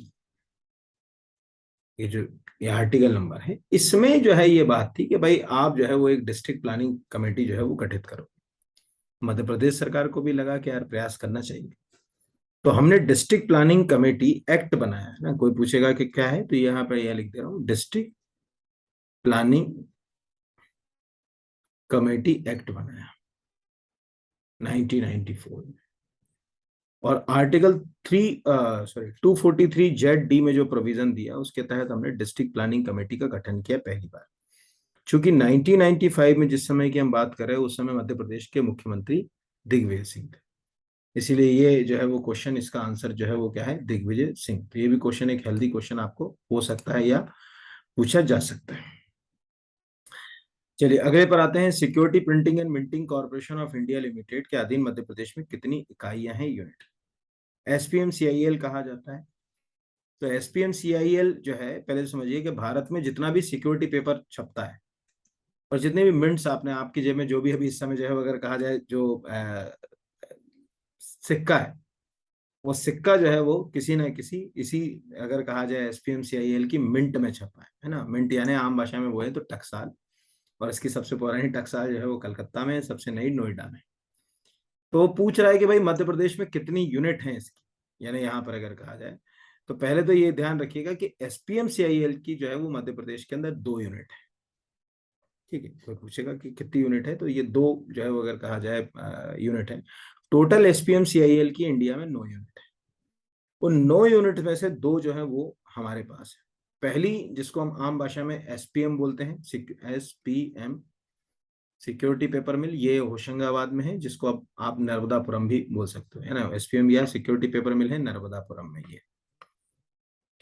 ये जो ये आर्टिकल नंबर है, इसमें जो है ये बात थी कि भाई आप जो है वो एक डिस्ट्रिक्ट प्लानिंग कमेटी जो है वो गठित करो। मध्य प्रदेश सरकार को भी लगा कि यार प्रयास करना चाहिए, तो हमने डिस्ट्रिक्ट प्लानिंग कमेटी एक्ट बनाया है ना। कोई पूछेगा कि क्या है, तो यहाँ पर यह लिख दे रहा हूँ, डिस्ट्रिक्ट प्लानिंग कमेटी एक्ट बनाया 1994 में। और आर्टिकल 243 जेड डी में जो प्रोविजन दिया, उसके तहत हमने डिस्ट्रिक्ट प्लानिंग कमेटी का गठन किया पहली बार। चूंकि 1995 में जिस समय की हम बात कर रहे हैं, उस समय मध्य प्रदेश के मुख्यमंत्री दिग्विजय सिंह थे, इसीलिए ये जो है वो क्वेश्चन, इसका आंसर जो है वो क्या है, दिग्विजय सिंह। तो ये भी क्वेश्चन एक हेल्दी क्वेश्चन आपको हो सकता है या पूछा जा सकता है। चलिए अगले पर आते हैं, security printing and minting corporation of India limited के अधीन मध्य प्रदेश में कितनी इकाइयां हैं, यूनिट? एसपीएमसीआईएल कहा जाता है। तो एसपीएमसीआईएल जो है, पहले तो समझिए कि भारत में जितना भी सिक्योरिटी पेपर छपता है और जितने भी मिंट्स आपने आपकी जेब में, जो भी अभी इस समय जो है अगर कहा जाए जो सिक्का है, वो सिक्का जो है वो किसी न किसी, इसी अगर कहा जाए एसपीएमसीआईएल की मिंट में छपा है ना। मिंट यानी आम भाषा में वो है तो टकसाल, और इसकी सबसे पुरानी टकसाल जो है वो कलकत्ता में है, सबसे नई नोएडा में। तो पूछ रहा है कि भाई मध्य प्रदेश में कितनी यूनिट है इसकी, यानी यहाँ पर अगर कहा जाए, तो पहले तो ये ध्यान रखिएगा कि एसपीएमसीआईएल की जो है वो मध्य प्रदेश के अंदर 2 यूनिट है। ठीक है, कोई पूछेगा कि कितनी यूनिट है, तो ये 2 जो है वो अगर कहा जाए यूनिट है। टोटल एसपीएमसीआईएल की इंडिया में 9 यूनिट है। उन 9 यूनिट में से 2 जो है वो हमारे पास है। पहली, जिसको हम आम भाषा में एसपीएम बोलते हैं, एसपीएम सिक्योरिटी पेपर मिल, ये होशंगाबाद में है, जिसको आप नर्मदापुरम भी बोल सकते हो, है ना। एसपीएम या सिक्योरिटी पेपर मिल है नर्मदापुरम में ये।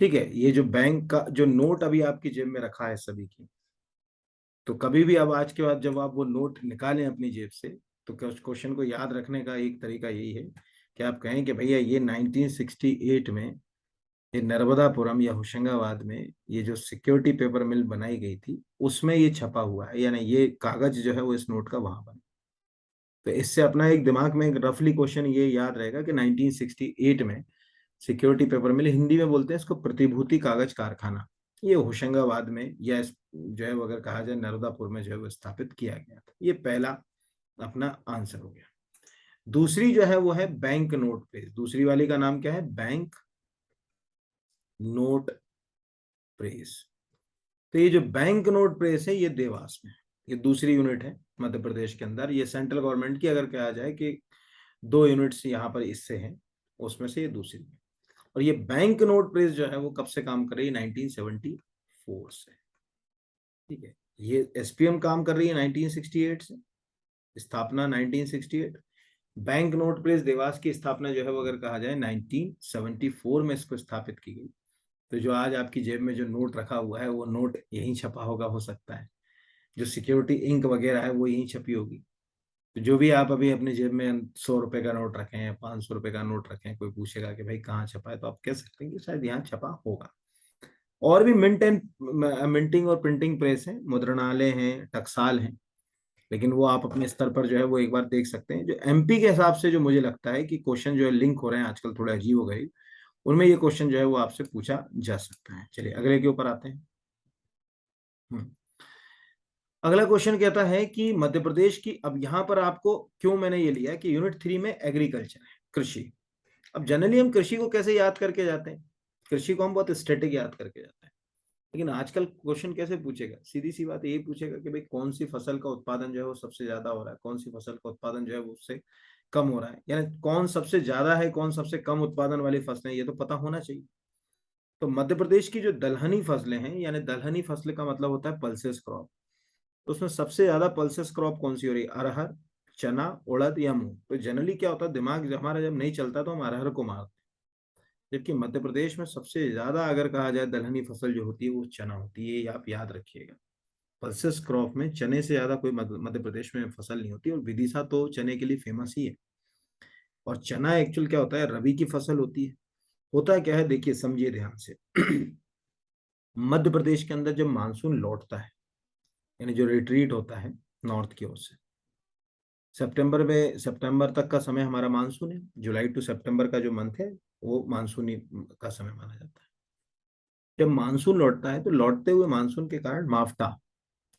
ठीक है, ये जो बैंक का जो नोट अभी आपकी जेब में रखा है सभी की, तो कभी भी अब आज के बाद जब आप वो नोट निकालें अपनी जेब से, तो क्वेश्चन को याद रखने का एक तरीका यही है कि आप कहें कि भैया ये 1968 में ये नर्मदापुरम या होशंगाबाद में ये जो सिक्योरिटी पेपर मिल बनाई गई थी, उसमें ये छपा हुआ है, यानी ये कागज जो है वो इस नोट का वहां बना। तो इससे अपना एक दिमाग में एक रफली क्वेश्चन ये याद रहेगा कि 1968 में सिक्योरिटी पेपर मिल, हिंदी में बोलते हैं इसको प्रतिभूति कागज कारखाना, ये होशंगाबाद में या जो है अगर कहा जाए नर्मदापुर में जो है वो स्थापित किया गया था। ये पहला अपना आंसर हो गया। दूसरी जो है वो है बैंक नोट प्रेस। दूसरी वाली का नाम क्या है? Bank note press. तो ये जो बैंक नोट प्रेस है, ये देवास में, ये दूसरी यूनिट है मध्य प्रदेश के अंदर। ये सेंट्रल गवर्नमेंट की अगर कहा जाए कि 2 यूनिट्स यहाँ पर इससे हैं, उसमें से ये दूसरी है। और ये बैंक नोट प्रेस जो है वो कब से काम कर रही है? 1974 से। ठीक है, ये एसपीएम काम कर रही है 1968 से, स्थापना 1968। बैंक नोट प्रेस देवास की स्थापना जो है वो अगर कहा जाए 1974 में इसको स्थापित की गई। तो जो आज आपकी जेब में जो नोट रखा हुआ है, वो नोट यहीं छपा होगा, हो सकता है जो सिक्योरिटी इंक वगैरह है वो यहीं छपी होगी। तो जो भी आप अभी अपनी जेब में 100 रुपए का नोट रखें या 500 रुपए का नोट रखें, कोई पूछेगा कि भाई कहाँ छपा है, तो आप कह सकते हैं कि शायद यहाँ छपा होगा। और भी मिंटिंग और प्रिंटिंग प्रेस है, मुद्रणालय हैं, टकसाल हैं, लेकिन वो आप अपने स्तर पर जो है वो एक बार देख सकते हैं। जो एमपी के हिसाब से जो मुझे लगता है कि क्वेश्चन जो है लिंक हो रहे हैं आजकल, थोड़े अजीब हो गए, उनमें ये क्वेश्चन जो है वो आपसे पूछा जा सकता है। चलिए अगले के ऊपर आते हैं। अगला क्वेश्चन कहता है कि मध्य प्रदेश की, अब यहां पर आपको क्यों मैंने ये लिया कि यूनिट 3 में एग्रीकल्चर है, कृषि। अब जनरली हम कृषि को कैसे याद करके जाते हैं? कृषि को हम बहुत स्टैटिक याद करके जाते हैं, लेकिन आजकल क्वेश्चन कैसे पूछेगा? सीधी सी बात यही पूछेगा कि भाई कौन सी फसल का उत्पादन जो है वो सबसे ज्यादा हो रहा है, कौन सी फसल का उत्पादन जो है वो उससे कम हो रहा है, यानी कौन सबसे ज्यादा है, कौन सबसे कम उत्पादन वाली फसलें, ये तो पता होना चाहिए। तो मध्य प्रदेश की जो दलहनी फसलें हैं, यानी दलहनी फसलें का मतलब होता है पल्सेस क्रॉप, तो उसमें सबसे ज्यादा पल्सेस क्रॉप कौन सी हो रही है? अरहर, चना, उड़द या मूंग। तो जनरली क्या होता है, दिमाग हमारा जब नहीं चलता तो हम अरहर को मारते हैं, जबकि मध्य प्रदेश में सबसे ज्यादा अगर कहा जाए दलहनी फसल जो होती है वो चना होती है, ये आप याद रखिएगा। पल्सेस क्रॉप में चने से ज्यादा कोई मध्य प्रदेश में फसल नहीं होती, और विदिशा तो चने के लिए फेमस ही है। और चना एक्चुअल क्या होता है, रबी की फसल होती है। होता है क्या है, देखिए समझिए ध्यान से। मध्य प्रदेश के अंदर जब मानसून लौटता है, यानी जो रिट्रीट होता है नॉर्थ की ओर से, सितंबर में, सितंबर तक का समय हमारा मानसून है। जुलाई टू सितंबर का जो मंथ है वो मानसूनी का समय माना जाता है। जब मानसून लौटता है तो लौटते हुए मानसून के कारण मावठा,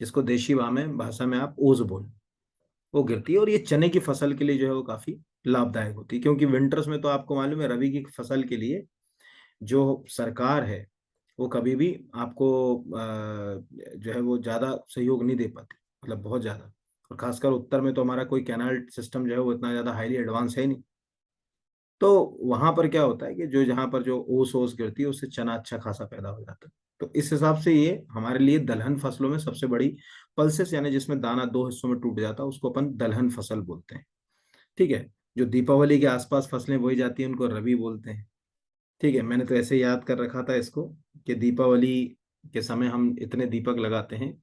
जिसको देशी भाषा में आप ओस बोल, वो गिरती है, और ये चने की फसल के लिए जो है वो काफी लाभदायक होती है, क्योंकि विंटर्स में तो आपको मालूम है रबी की फसल के लिए जो सरकार है वो कभी भी आपको जो है वो ज्यादा सहयोग नहीं दे पाती, मतलब बहुत ज्यादा। और खासकर उत्तर में तो हमारा कोई कैनाल सिस्टम जो है वो इतना ज्यादा हाईली एडवांस है नहीं। तो वहां पर क्या होता है कि जो जहां पर जो ओस ओस गिरती है उससे चना अच्छा खासा पैदा हो जाता है। तो इस हिसाब से ये हमारे लिए दलहन फसलों में सबसे बड़ी पल्सेस, यानी जिसमें दाना दो हिस्सों में टूट जाता है, उसको अपन दलहन फसल बोलते हैं। ठीक है। जो दीपावली के आसपास फसलें बोई जाती हैं उनको रबी बोलते हैं। ठीक है, मैंने तो ऐसे याद कर रखा था इसको कि दीपावली के समय हम इतने दीपक लगाते हैं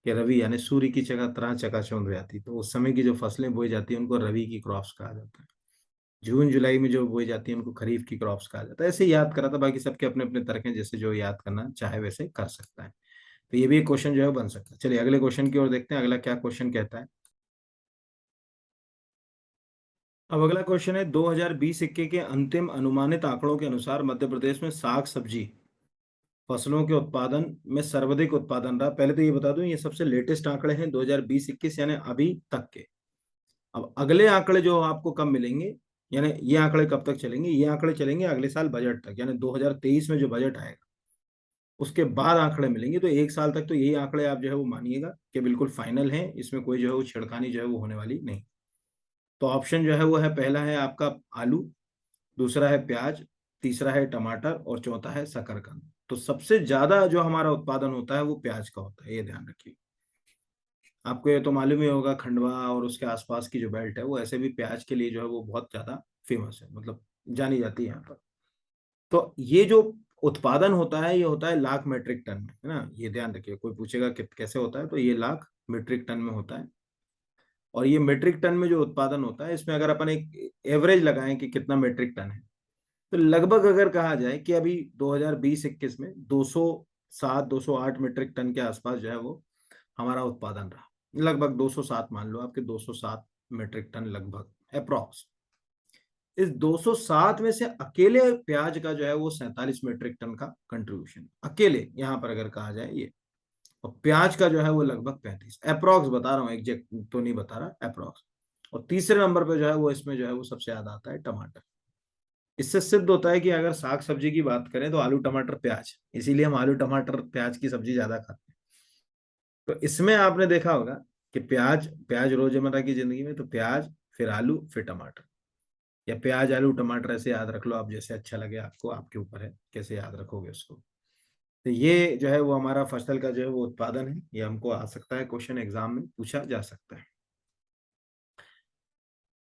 कि रवि यानी सूर्य की जगह तरह चकाचौंध हो जाती है, तो उस समय की जो फसलें बोई जाती हैं उनको रवि की क्रॉप्स कहा जाता है। जून जुलाई में जो बोई जाती है उनको खरीफ की क्रॉप्स कहा जाता है। ऐसे ही याद करा था, बाकी सबके अपने अपने तर्क हैं, जैसे जो याद करना चाहे वैसे कर सकता है। तो ये भी एक क्वेश्चन जो है बन सकता है। चलिए अगले क्वेश्चन की ओर देखते हैं, अगला क्या क्वेश्चन कहता है। अब अगला क्वेश्चन है, 2020-21 के अंतिम अनुमानित आंकड़ों के अनुसार मध्य प्रदेश में साग सब्जी फसलों के उत्पादन में सर्वाधिक उत्पादन रहा। पहले तो ये बता दूं, ये सबसे लेटेस्ट आंकड़े हैं 2020-21, यानी अभी तक के। अब अगले आंकड़े जो आपको कब मिलेंगे, यानी ये आंकड़े कब तक चलेंगे, ये आंकड़े चलेंगे अगले साल बजट तक, यानी 2023 में जो बजट आएगा उसके बाद आंकड़े मिलेंगे। तो एक साल तक तो यही आंकड़े आप जो है वो मानिएगा कि बिल्कुल फाइनल हैं, इसमें कोई जो है वो छिड़खानी जो है वो होने वाली नहीं। तो ऑप्शन जो है वो है, पहला है आपका आलू, दूसरा है प्याज, तीसरा है टमाटर और चौथा है शकरकंद। तो सबसे ज्यादा जो हमारा उत्पादन होता है वो प्याज का होता है, ये ध्यान रखिए। आपको ये तो मालूम ही होगा, खंडवा और उसके आसपास की जो बेल्ट है वो ऐसे भी प्याज के लिए जो है वो बहुत ज्यादा फेमस है, मतलब जानी जाती है यहाँ पर। तो ये जो उत्पादन होता है ये होता है लाख मीट्रिक टन में, है ना, ये ध्यान रखिए। कोई पूछेगा कि कैसे होता है, तो ये लाख मीट्रिक टन में होता है। और ये मीट्रिक टन में जो उत्पादन होता है, इसमें अगर अपन एक एवरेज लगाएं कि कितना मीट्रिक टन है, तो लगभग अगर कहा जाए कि अभी 2020-21 में 207 208 मीट्रिक टन के आसपास जो है वो हमारा उत्पादन रहा। लगभग 207 मान लो आपके, 207 मीट्रिक टन लगभग अप्रोक्स। इस 207 में से अकेले प्याज का जो है वो 47 मीट्रिक टन का कंट्रीब्यूशन, अकेले यहाँ पर अगर कहा जाए ये। और प्याज का जो है वो लगभग 35, अप्रोक्स बता रहा हूँ, एग्जैक्ट तो नहीं बता रहा, अप्रोक्स। और तीसरे नंबर पे जो है वो इसमें जो है वो सबसे ज्यादा आता है टमाटर। इससे सिद्ध होता है कि अगर साग सब्जी की बात करें तो आलू टमाटर प्याज, इसीलिए हम आलू टमाटर प्याज की सब्जी ज्यादा खाते हैं। तो इसमें आपने देखा होगा कि प्याज प्याज रोजमर्रा की जिंदगी में तो प्याज, फिर आलू, फिर टमाटर, या प्याज आलू टमाटर, ऐसे याद रख लो आप, जैसे अच्छा लगे आपको, आपके ऊपर है कैसे याद रखोगे उसको। तो ये जो है वो हमारा फसल का जो है वो उत्पादन है, ये हमको आ सकता है, क्वेश्चन एग्जाम में पूछा जा सकता है।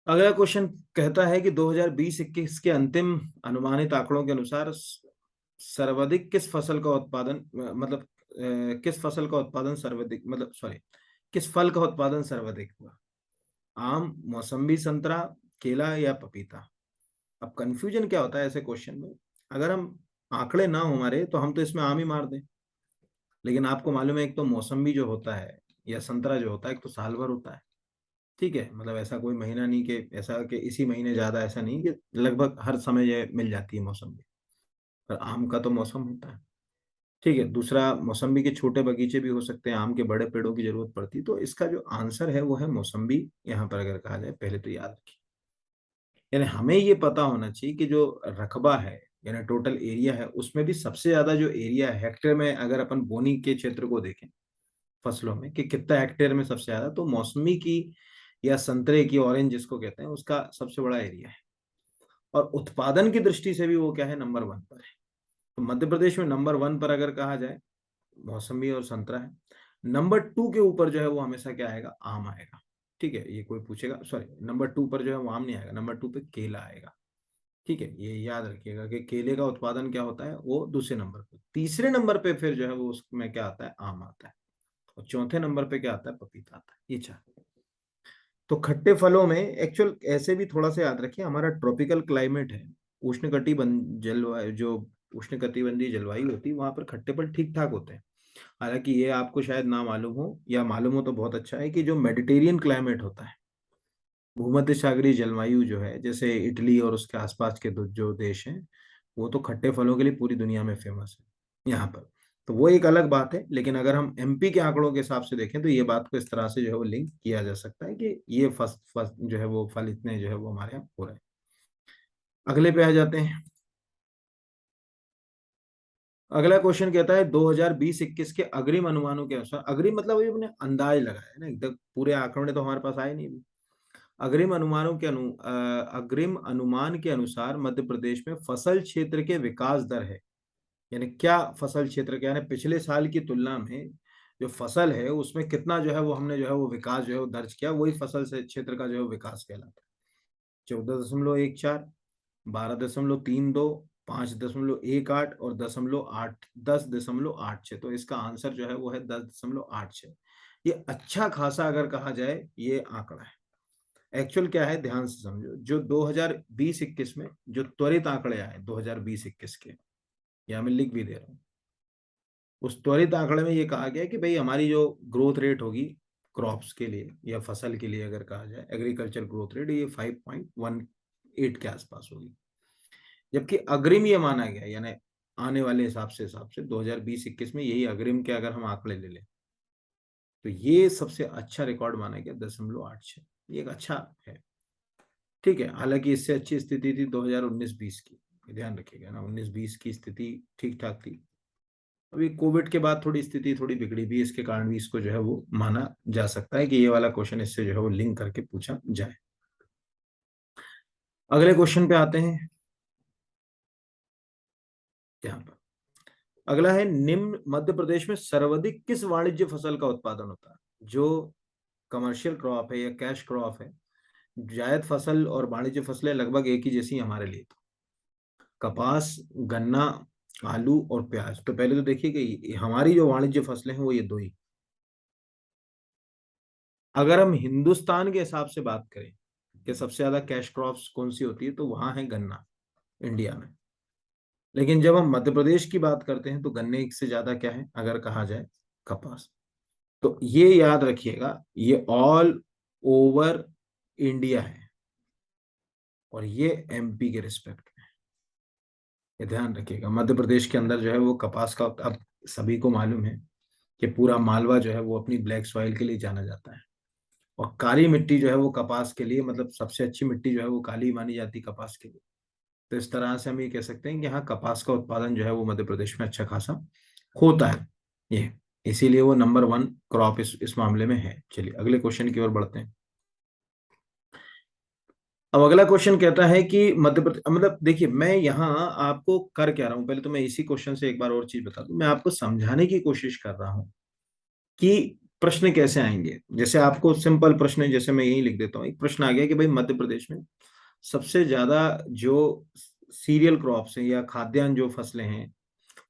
अगला क्वेश्चन कहता है कि 2020-21 के अंतिम अनुमानित आंकड़ों के अनुसार सर्वाधिक किस फसल का उत्पादन, मतलब किस फसल का उत्पादन सर्वाधिक, मतलब सॉरी, किस फल का उत्पादन सर्वाधिक हुआ? आम, मौसम्बी, संतरा, केला या पपीता? अब कंफ्यूजन क्या होता है ऐसे क्वेश्चन में, अगर हम आंकड़े ना हो हमारे तो हम तो इसमें आम ही मार दें। लेकिन आपको मालूम है, एक तो मौसम्बी जो होता है या संतरा जो होता है, एक तो साल भर होता है। ठीक है, मतलब ऐसा कोई महीना नहीं कि ऐसा कि इसी महीने ज्यादा, ऐसा नहीं कि लगभग हर समय ये मिल जाती है मौसम्बी। पर आम का तो मौसम होता है। ठीक है, दूसरा मौसम्बी के छोटे बगीचे भी हो सकते हैं, आम के बड़े पेड़ों की जरूरत पड़ती है। तो इसका जो आंसर है वो है मौसम्बी, यहाँ पर अगर कहा जाए, पहले तो याद रखिए। यानी हमें ये पता होना चाहिए कि जो रकबा है, यानी टोटल एरिया है, उसमें भी सबसे ज्यादा जो एरिया है हेक्टेयर में, अगर अपन बोनी के क्षेत्र को देखें फसलों में कि कितना हेक्टेयर में सबसे ज्यादा, तो मौसमी की या संतरे की, ऑरेंज जिसको कहते हैं, उसका सबसे बड़ा एरिया है। और उत्पादन की दृष्टि से भी वो क्या है, नंबर 1 पर है। तो मध्य प्रदेश में नंबर 1 पर अगर कहा जाए, मौसमी और संतरा है। नंबर 2 के ऊपर जो है वो हमेशा क्या आएगा, आम आएगा। ठीक है, ये कोई पूछेगा, सॉरी, नंबर 2 पर जो है वो आम नहीं आएगा, नंबर 2 पे केला आएगा। ठीक है, ये याद रखिएगा कि केले का उत्पादन क्या होता है, वो दूसरे नंबर पे। तीसरे नंबर पे फिर जो है वो उसमें क्या आता है, आम आता है। और चौथे नंबर पे क्या आता है, पपीता आता है। ये चार। तो खट्टे फलों में एक्चुअल ऐसे भी थोड़ा सा याद रखिए, हमारा ट्रॉपिकल क्लाइमेट है, उष्णकटिबंध जलवायु, जो उष्णकटिबंधीय जलवायु होती है, वहां पर खट्टे फल ठीक ठाक होते हैं। हालांकि ये आपको शायद ना मालूम हो, या मालूम हो तो बहुत अच्छा है, कि जो मेडिटेरियन क्लाइमेट होता है, भूमध्य सागरीय जलवायु जो है, जैसे इटली और उसके आसपास के जो देश हैं, वो तो खट्टे फलों के लिए पूरी दुनिया में फेमस है यहाँ पर। तो वो एक अलग बात है, लेकिन अगर हम एमपी के आंकड़ों के हिसाब से देखें तो ये बात को इस तरह से जो है वो लिंक किया जा सकता है कि ये जो है वो फल इतने जो है वो हमारे यहाँ हो रहे हैं। अगले पे आ जाते हैं। अगला क्वेश्चन कहता है 2020-21 के अग्रिम अनुमानों के अनुसार, अग्रिम मतलब ये अपने अंदाज लगाया है ना, एकदम पूरे आंकड़े तो हमारे पास आए नहीं अभी। अग्रिम अनुमान के अनुसार मध्य प्रदेश में फसल क्षेत्र के विकास दर है। यानी क्या फसल क्षेत्र के, यानी पिछले साल की तुलना में जो फसल है उसमें कितना जो है वो हमने जो है वो विकास जो है वो दर्ज किया, वही फसल से क्षेत्र का जो है विकास कहलाता है। 14.14, 12.32, 5.18 और 10.86। तो इसका आंसर जो है वो है 10.86। ये अच्छा खासा अगर कहा जाए ये आंकड़ा है। एक्चुअल क्या है, ध्यान से समझो, जो 2020-21 में जो त्वरित आंकड़े आए 2020-21 के, या मैं लिख भी दे रहा हूँ, उस त्वरित आंकड़े में ये कहा गया कि भाई हमारी जो ग्रोथ रेट होगी क्रॉप्स के लिए या फसल के लिए अगर कहा जाए, एग्रीकल्चर ग्रोथ रेट, ये 5.18 के आसपास होगी। जबकि अग्रिम ये माना गया, यानी आने वाले हिसाब से 2020-21 में यही अग्रिम के अगर हम आंकड़े ले लें तो ये सबसे अच्छा रिकॉर्ड माना गया 10.86। ये एक अच्छा है। ठीक है, हालांकि इससे अच्छी स्थिति थी 2019-20 की, ध्यान रखिएगा ना, 19-20 की स्थिति ठीक ठाक थी। अभी कोविड के बाद थोड़ी स्थिति थोड़ी बिगड़ी भी, इसके कारण भी इसको जो है वो माना जा सकता है कि ये वाला क्वेश्चन इससे जो है वो लिंक करके पूछा जाए। अगले क्वेश्चन पे आते हैं। यहाँ पर अगला है, निम्न मध्य प्रदेश में सर्वाधिक किस वाणिज्य फसल का उत्पादन होता है? जो कमर्शियल क्रॉप है या कैश क्रॉप है, जायद फसल और वाणिज्य फसलें लगभग एक ही जैसी हमारे लिए। तो कपास, गन्ना, आलू और प्याज। तो पहले तो देखिए कि हमारी जो वाणिज्य फसलें हैं वो ये दो ही। अगर हम हिंदुस्तान के हिसाब से बात करें कि सबसे ज्यादा कैश क्रॉप्स कौन सी होती है, तो वहां है गन्ना, इंडिया में। लेकिन जब हम मध्य प्रदेश की बात करते हैं तो गन्ने से ज्यादा क्या है, अगर कहा जाए, कपास। तो ये याद रखिएगा, ये ऑल ओवर इंडिया है और ये एमपी के रिस्पेक्ट में। ये ध्यान रखिएगा, मध्य प्रदेश के अंदर जो है वो कपास का, अब सभी को मालूम है कि पूरा मालवा जो है वो अपनी ब्लैक सॉइल के लिए जाना जाता है। और काली मिट्टी जो है वो कपास के लिए, मतलब सबसे अच्छी मिट्टी जो है वो काली मानी जाती है कपास के लिए। तो इस तरह से हम ये कह सकते हैं कि हाँ, कपास का उत्पादन जो है वो मध्य प्रदेश में अच्छा खासा होता है। ये इसीलिए वो नंबर 1 क्रॉप इस मामले में है। चलिए अगले क्वेश्चन की ओर बढ़ते हैं। अब अगला क्वेश्चन कहता है कि मध्य प्रदेश, मतलब देखिए मैं यहाँ आपको कर क्या रहा हूँ, पहले तो मैं इसी क्वेश्चन से एक बार और चीज बता दूं, मैं आपको समझाने की कोशिश कर रहा हूँ कि प्रश्न कैसे आएंगे। जैसे आपको सिंपल प्रश्न, जैसे मैं यही लिख देता हूँ, एक प्रश्न आ गया कि भाई मध्य प्रदेश में सबसे ज्यादा जो सीरियल क्रॉप्स हैं या खाद्यान्न जो फसलें हैं,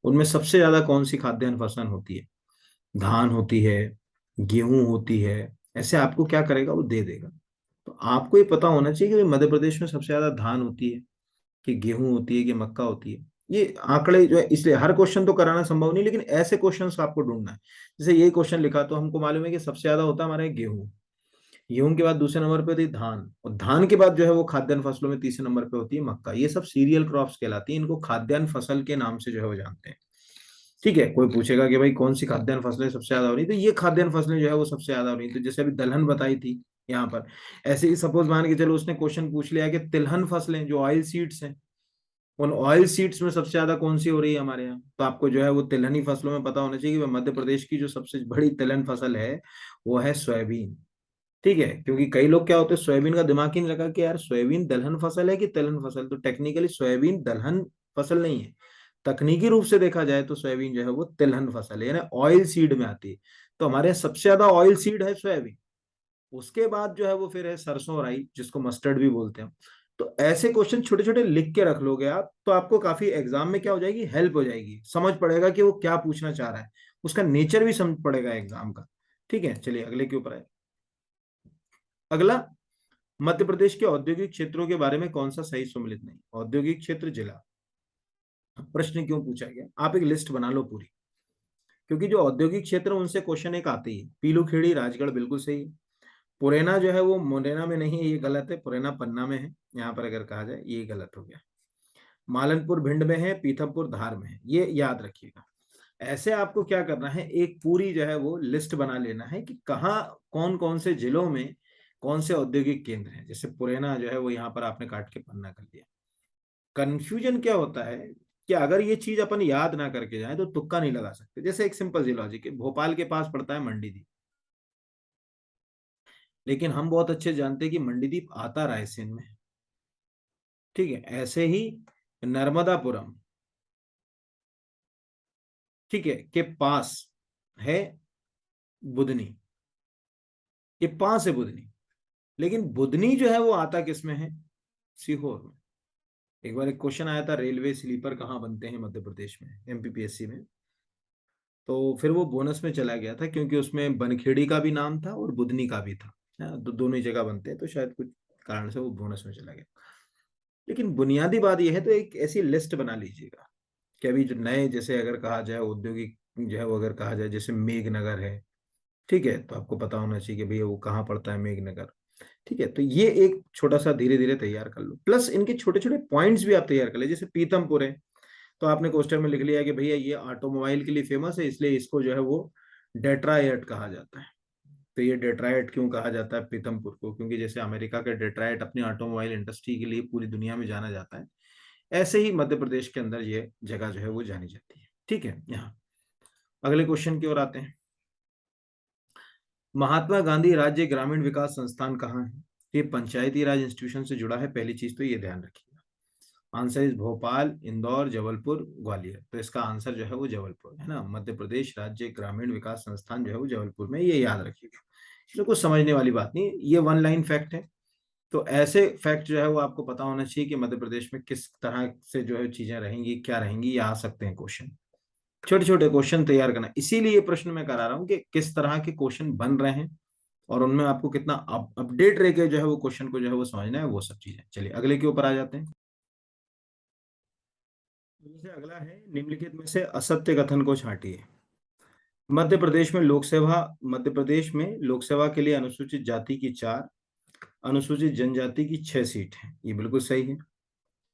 उनमें सबसे ज्यादा कौन सी खाद्यान्न फसल होती है? धान होती है, गेहूं होती है, ऐसे आपको क्या करेगा, वो दे देगा। तो आपको ये पता होना चाहिए कि भाई मध्य प्रदेश में सबसे ज्यादा धान होती है, कि गेहूं होती है, कि मक्का होती है। ये आंकड़े जो है, इसलिए हर क्वेश्चन तो कराना संभव नहीं, लेकिन ऐसे क्वेश्चंस आपको ढूंढना है। जैसे ये क्वेश्चन लिखा तो हमको मालूम है कि सबसे ज्यादा होता है हमारे गेहूं, गेहूं के बाद दूसरे नंबर पे होती है धान, और धान के बाद जो है वो खाद्यान्न फसलों में तीसरे नंबर पे होती है मक्का। ये सब सीरियल क्रॉप्स कहलाती हैं, इनको खाद्यान्न फसल के नाम से जो है वो जानते हैं। ठीक है, कोई पूछेगा कि भाई कौन सी खाद्यान्न फसलें सबसे ज्यादा हो रही, तो ये खाद्यान्न फसलें जो है वो सबसे ज्यादा हो रही। तो जैसे अभी दलहन बताई थी यहाँ पर, ऐसे ही सपोज मान के चलो उसने क्वेश्चन पूछ लिया कि तिलहन फसलें जो ऑयल सीड्स हैं, उन ऑयल सीड्स में सबसे ज्यादा कौन सी हो रही है हमारे यहाँ, तो आपको जो है वो तिलहनी फसलों में पता होना चाहिए कि मध्य प्रदेश की जो सबसे बड़ी तिलहन फसल है वो है सोयाबीन। ठीक है, क्योंकि कई लोग क्या होते हैं, सोयाबीन का दिमाग ही नहीं लगा कि यार सोयाबीन दलहन फसल है कि तिलहन फसल। तो टेक्निकली सोयाबीन दलहन फसल नहीं है, तकनीकी रूप से देखा जाए तो सोयाबीन जो है वो तिलहन फसल है, यानी ऑयल सीड में आती है। तो हमारे यहाँ सबसे ज्यादा ऑयल सीड है सोयाबीन। उसके बाद जो है वो फिर है सरसों और राई, जिसको मस्टर्ड भी बोलते हैं। तो ऐसे क्वेश्चन छोटे छोटे लिख के रख लोगे आप, तो आपको काफी एग्जाम में क्या हो जाएगी, हेल्प हो जाएगी, समझ पड़ेगा कि वो क्या पूछना चाह रहा है, उसका नेचर भी समझ पड़ेगा एग्जाम का। ठीक है, चलिए अगले के ऊपर है। अगला, मध्य प्रदेश के औद्योगिक क्षेत्रों के बारे में कौन सा सही सम्मिलित नहीं। औद्योगिक क्षेत्र जिला, प्रश्न क्यों पूछा गया, आप एक लिस्ट बना लो पूरी, क्योंकि जो औद्योगिक क्षेत्र है, उनसे क्वेश्चन एक आते ही। पीलूखेड़ी राजगढ़ बिल्कुल सही है। पुरैना जो है वो मुरैना में नहीं है, ये गलत है, पुरैना पन्ना में है, यहाँ पर अगर कहा जाए ये गलत हो गया। मालनपुर भिंड में है, पीथमपुर धार में है, ये याद रखिएगा। ऐसे आपको क्या करना है, एक पूरी जो है वो लिस्ट बना लेना है कि कहाँ कौन कौन से जिलों में कौन से औद्योगिक केंद्र हैं। जैसे पुरैना जो है वो यहाँ पर आपने काट के पन्ना कर दिया। कंफ्यूजन क्या होता है कि अगर ये चीज अपन याद ना करके जाए तो तुक्का नहीं लगा सकते। जैसे एक सिंपल सी लॉजिक है, भोपाल के पास पड़ता है मंडीदीप, लेकिन हम बहुत अच्छे जानते हैं कि मंडीदीप आता रायसेन में है। ठीक है, ऐसे ही नर्मदापुरम, ठीक है, के पास है बुधनी, ये पास है बुधनी, लेकिन बुधनी जो है वो आता किस में है, सीहोर में। एक बार एक क्वेश्चन आया था, रेलवे स्लीपर कहाँ बनते हैं मध्य प्रदेश में, एमपीपीएससी में। तो फिर वो बोनस में चला गया था, क्योंकि उसमें बनखेड़ी का भी नाम था और बुधनी का भी था। हाँ, दोनों ही जगह बनते हैं, तो शायद कुछ कारण से वो बोनस में चला गया। लेकिन बुनियादी बात यह है, तो एक ऐसी लिस्ट बना लीजिएगा कि अभी जो नए, जैसे अगर कहा जाए औद्योगिक जो है वो, अगर कहा जाए जैसे मेघनगर है, ठीक है, तो आपको पता होना चाहिए कि भैया वो कहाँ पड़ता है मेघनगर। ठीक है, तो ये एक छोटा सा धीरे धीरे तैयार कर लो, प्लस इनके छोटे छोटे पॉइंट्स भी आप तैयार कर ले। जैसे पीतमपुर है, तो आपने क्वेश्चन में लिख लिया कि भैया ये ऑटोमोबाइल के लिए फेमस है, इसलिए इसको जो है वो डेट्रायट कहा जाता है। तो ये डेट्रायट क्यों कहा जाता है पीतमपुर को, क्योंकि जैसे अमेरिका का डेट्रायट अपनी ऑटोमोबाइल इंडस्ट्री के लिए पूरी दुनिया में जाना जाता है, ऐसे ही मध्य प्रदेश के अंदर ये जगह जो है वो जानी जाती है। ठीक है, यहाँ अगले क्वेश्चन की ओर आते हैं। महात्मा गांधी राज्य ग्रामीण विकास संस्थान कहाँ है। ये पंचायती राज इंस्टीट्यूशन से जुड़ा है, पहली चीज तो ये ध्यान रखिएगा। Answer is Bhopal, Indore, Jabalpur, Gwalior. तो इसका आंसर जो है वो जबलपुर है ना, मध्य प्रदेश राज्य ग्रामीण विकास संस्थान जो है वो जबलपुर में, ये याद रखिएगा। इसमें कुछ समझने वाली बात नहीं, ये वन लाइन फैक्ट है। तो ऐसे फैक्ट जो है वो आपको पता होना चाहिए कि मध्य प्रदेश में किस तरह से जो है चीजें रहेंगी, क्या रहेंगी, ये आ सकते हैं क्वेश्चन। छोटे छोटे क्वेश्चन तैयार करना, इसीलिए ये प्रश्न मैं करा रहा हूँ कि किस तरह के क्वेश्चन बन रहे हैं, और उनमें आपको कितना अपडेट रह के जो है वो क्वेश्चन को जो है वो समझना है, वो सब चीजें। चलिए अगले के ऊपर आ जाते हैं। जैसे अगला है, निम्नलिखित में से असत्य कथन को छांटिए। मध्य प्रदेश में लोकसभा के लिए अनुसूचित जाति की 4, अनुसूचित जनजाति की 6 सीट है, ये बिल्कुल सही है।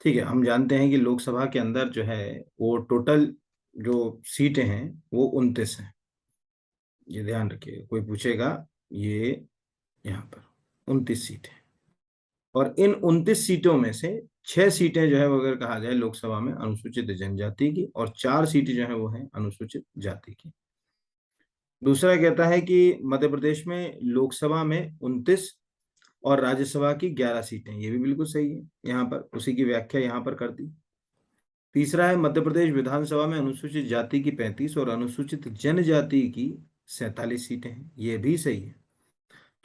ठीक है, हम जानते हैं कि लोकसभा के अंदर जो है वो टोटल जो सीटें हैं वो 29 है, ये ध्यान रखिए, कोई पूछेगा, ये यहाँ पर 29 सीट है। और इन 29 सीटों में से 6 सीटें जो है वो अगर कहा जाए लोकसभा में अनुसूचित जनजाति की, और 4 सीटें जो है वो है अनुसूचित जाति की। दूसरा कहता है कि मध्य प्रदेश में लोकसभा में 29 और राज्यसभा की 11 सीटें, ये भी बिल्कुल सही है, यहाँ पर उसी की व्याख्या यहाँ पर कर दी। तीसरा है, मध्य प्रदेश विधानसभा में अनुसूचित जाति की 35 और अनुसूचित जनजाति की 47 सीटें हैं, ये भी सही है।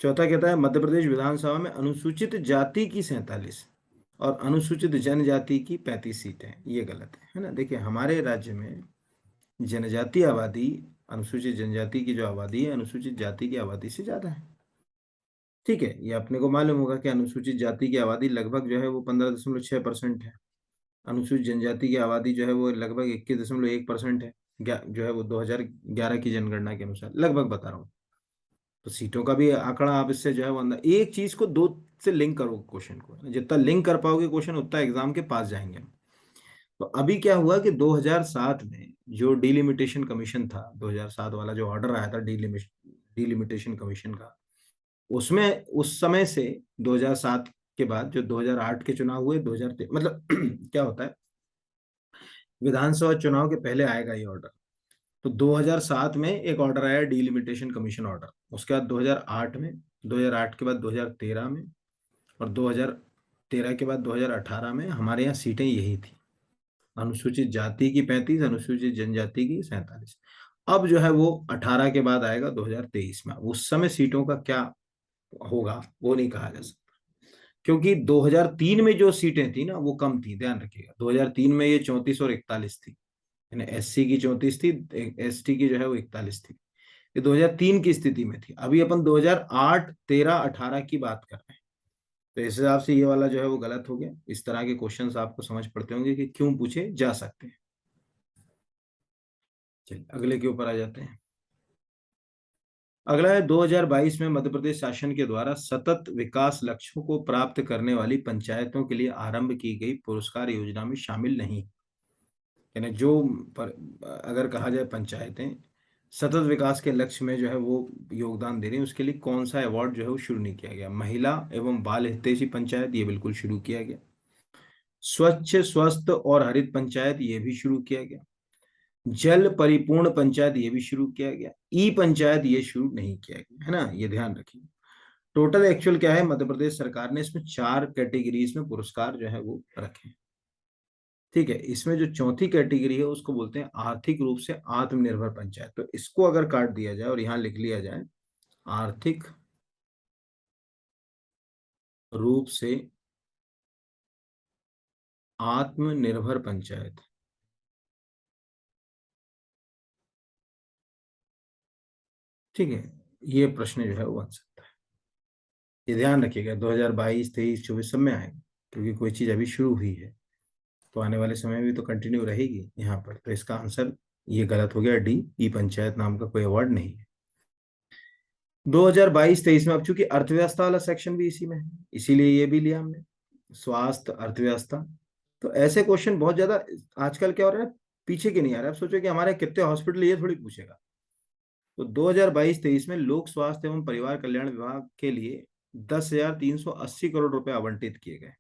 चौथा कहता है मध्य प्रदेश विधानसभा में अनुसूचित जाति की 47 और अनुसूचित जनजाति की 35 सीटें हैं, ये गलत है ना। देखिए हमारे राज्य में जनजाति आबादी, अनुसूचित जनजाति की जो आबादी है अनुसूचित जाति की आबादी से ज्यादा है। ठीक है, ये अपने को मालूम होगा कि अनुसूचित जाति की आबादी लगभग जो है वो 15.6% है, अनुसूचित जनजाति की आबादी जो है वो लगभग 21.1% है, जो है वो 2011 की जनगणना के अनुसार, लगभग बता रहा हूँ। तो सीटों का भी आंकड़ा आप इससे जो है वो अंदर, एक चीज को दो से लिंक करो क्वेश्चन को, जितना लिंक कर पाओगे क्वेश्चन उतना एग्जाम के पास जाएंगे हम। तो अभी क्या हुआ कि 2007 में जो डिलिमिटेशन कमीशन था, 2007 वाला जो ऑर्डर आया था डिलिमिटेशन कमीशन का, उसमें उस समय से 2007 के बाद जो 2008 के चुनाव हुए, 2013 मतलब क्या होता है, विधानसभा चुनाव के पहले आएगा ये ऑर्डर। तो 2007 में एक ऑर्डर आया डिलिमिटेशन कमीशन ऑर्डर, उसके बाद 2008 में 2008 के बाद 2013 में, और 2013 के बाद 2018 में हमारे यहाँ सीटें यही थी। अनुसूचित जाति की 35, अनुसूचित जनजाति की 47। अब जो है वो 18 के बाद आएगा 2023 में। उस समय सीटों का क्या होगा वो नहीं कहा जा सकता, क्योंकि 2003 में जो सीटें थी ना वो कम थी। ध्यान रखिएगा, 2003 में ये 34 और 41 थी, यानी एससी की 34 थी, एसटी की जो है वो 41 थी। ये 2003 की स्थिति में थी। अभी अपन 2008, 13, 18 की बात कर रहे हैं। तो इस हिसाब से ये वाला जो है वो गलत हो गया। इस तरह के क्वेश्चंस आपको समझ पड़ते होंगे कि क्यों पूछे जा सकते हैं। चलिए अगले के ऊपर आ जाते हैं। अगला है 2022 में मध्य प्रदेश शासन के द्वारा सतत विकास लक्ष्यों को प्राप्त करने वाली पंचायतों के लिए आरंभ की गई पुरस्कार योजना में शामिल नहीं। यानी जो पर, अगर कहा जाए पंचायतें सतत विकास के लक्ष्य में जो है वो योगदान दे रही है, उसके लिए कौन सा अवार्ड जो है वो शुरू नहीं किया गया। महिला एवं बाल हितैषी पंचायत ये बिल्कुल शुरू किया गया। स्वच्छ स्वस्थ और हरित पंचायत ये भी शुरू किया गया। जल परिपूर्ण पंचायत ये भी शुरू किया गया। ई पंचायत ये शुरू नहीं किया गया, है ना, ये ध्यान रखिए। टोटल एक्चुअल क्या है, मध्य प्रदेश सरकार ने इसमें 4 कैटेगरीज में पुरस्कार जो है वो रखे। ठीक है, इसमें जो चौथी कैटेगरी है उसको बोलते हैं आर्थिक रूप से आत्मनिर्भर पंचायत। तो इसको अगर काट दिया जाए और यहां लिख लिया जाए आर्थिक रूप से आत्मनिर्भर पंचायत, ठीक है, ये प्रश्न जो है वो बन सकता है। ये ध्यान रखिएगा, 2022, 23, 24 सब में आएगा, क्योंकि कोई चीज अभी शुरू हुई है तो आने वाले समय में भी तो कंटिन्यू रहेगी यहाँ पर। तो इसका आंसर ये गलत हो गया, डी, ई पंचायत नाम का कोई अवार्ड नहीं है। 2022-23 में अब चूंकि अर्थव्यवस्था वाला सेक्शन भी इसी में है, इसीलिए ये भी लिया हमने, स्वास्थ्य अर्थव्यवस्था। तो ऐसे क्वेश्चन बहुत ज्यादा आजकल क्या हो रहा है, पीछे के नहीं आ रहा है। आप सोचो कि हमारे कितने हॉस्पिटल, ये थोड़ी पूछेगा। तो 2022-23 में लोक स्वास्थ्य एवं परिवार कल्याण विभाग के लिए 10,380 करोड़ रुपए आवंटित किए गए।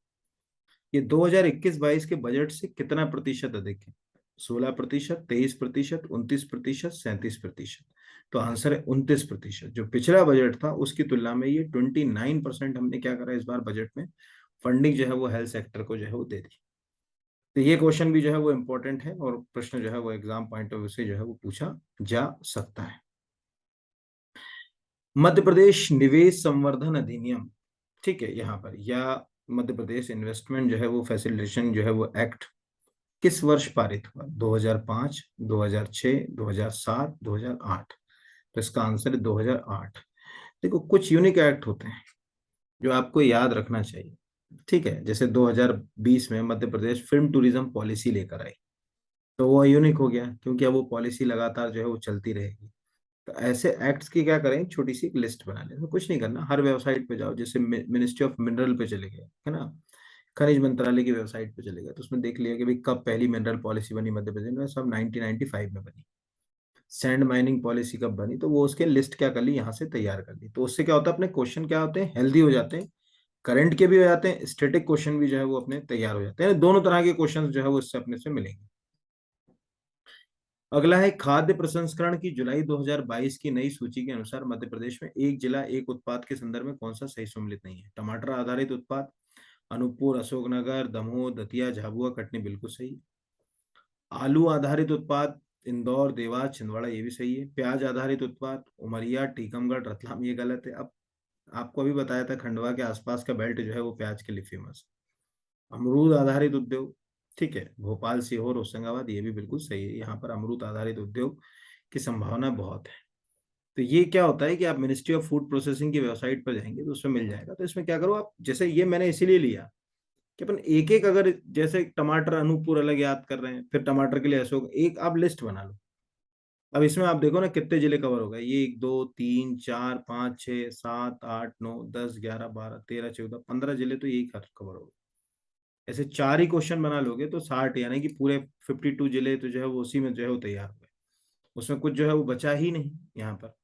ये 2021-22 के बजट से कितना प्रतिशत अधिक है? 16%, 23%, 29%, 37%। तो आंसर है 29%। जो पिछला बजट था उसकी तुलना में ये 29% हमने क्या करा इस बार बजट में, फंडिंग जो है वो हेल्थ सेक्टर को जो है वो दे दी। तो ये क्वेश्चन भी जो है वो इम्पोर्टेंट है, और प्रश्न जो है वो एग्जाम पॉइंट ऑफ व्यू से जो है वो पूछा जा सकता है। मध्य प्रदेश निवेश संवर्धन अधिनियम, ठीक है, यहाँ पर, या मध्य प्रदेश इन्वेस्टमेंट जो है वो फैसिलिटेशन जो है वो एक्ट किस वर्ष पारित हुआ? 2005, 2006, 2007, 2008। तो इसका आंसर है 2008। देखो कुछ यूनिक एक्ट होते हैं जो आपको याद रखना चाहिए। ठीक है, जैसे 2020 में Madhya Pradesh film tourism policy लेकर आई, तो वो यूनिक हो गया, क्योंकि अब वो पॉलिसी लगातार जो है वो चलती रहेगी। तो ऐसे एक्ट्स की क्या करें, छोटी सी एक लिस्ट बना लें। तो कुछ नहीं करना, हर वेबसाइट पे जाओ, जैसे मिनिस्ट्री ऑफ मिनरल पे चले गए, है ना, खनिज मंत्रालय की वेबसाइट पे चले गए, तो उसमें देख लिया कि भाई कब पहली मिनरल पॉलिसी बनी मध्य प्रदेश में, सब 1995 में बनी। सैंड माइनिंग पॉलिसी कब बनी, तो वो उसके लिस्ट क्या कर ली, यहाँ से तैयार कर ली। तो उससे क्या होता है, अपने क्वेश्चन क्या होते हैं, हेल्दी हो जाते हैं, करंट के भी हो जाते हैं, स्टेटिक क्वेश्चन भी जो है वो अपने तैयार हो जाते हैं। दोनों तरह के क्वेश्चन जो है वो इससे अपने से मिलेंगे। अगला है खाद्य प्रसंस्करण की जुलाई 2022 की नई सूची के अनुसार मध्य प्रदेश में एक जिला एक उत्पाद के संदर्भ में कौन सा सही सम्मिलित नहीं है? टमाटर आधारित उत्पाद, अनूपपुर, अशोकनगर, दमोह, दतिया, झाबुआ, कटनी बिल्कुल सही। आलू आधारित उत्पाद, इंदौर, देवास, छिंदवाड़ा ये भी सही है। प्याज आधारित उत्पाद, उमरिया, टीकमगढ़, रतलाम ये गलत है। अब आपको अभी बताया था खंडवा के आसपास का बेल्ट जो है वो प्याज के लिए फेमस है। अमरूद आधारित उद्योग, ठीक है, भोपाल, सीहोर, होशंगाबाद ये भी बिल्कुल सही है। यहाँ पर अमरूद आधारित उद्योग की संभावना बहुत है। तो ये क्या होता है कि आप मिनिस्ट्री ऑफ फूड प्रोसेसिंग की वेबसाइट पर जाएंगे तो उसमें मिल जाएगा। तो इसमें क्या करो आप, जैसे ये मैंने इसीलिए लिया कि अपन एक एक, अगर जैसे टमाटर अनूपपुर अलग याद कर रहे हैं, फिर टमाटर के लिए अशोक, एक आप लिस्ट बना लो। अब इसमें आप देखो ना कितने जिले कवर हो गए, ये 1, 2, 3, 4, 5, 6, 7, 8, 9, 10, 11, 12, 13, 14, 15 जिले तो यही कवर हो गए। ऐसे 4 ही क्वेश्चन बना लोगे तो 60, यानी कि पूरे 52 जिले तो जो है वो उसी में जो है वो तैयार हुए। उसमें कुछ जो है वो बचा ही नहीं यहाँ पर।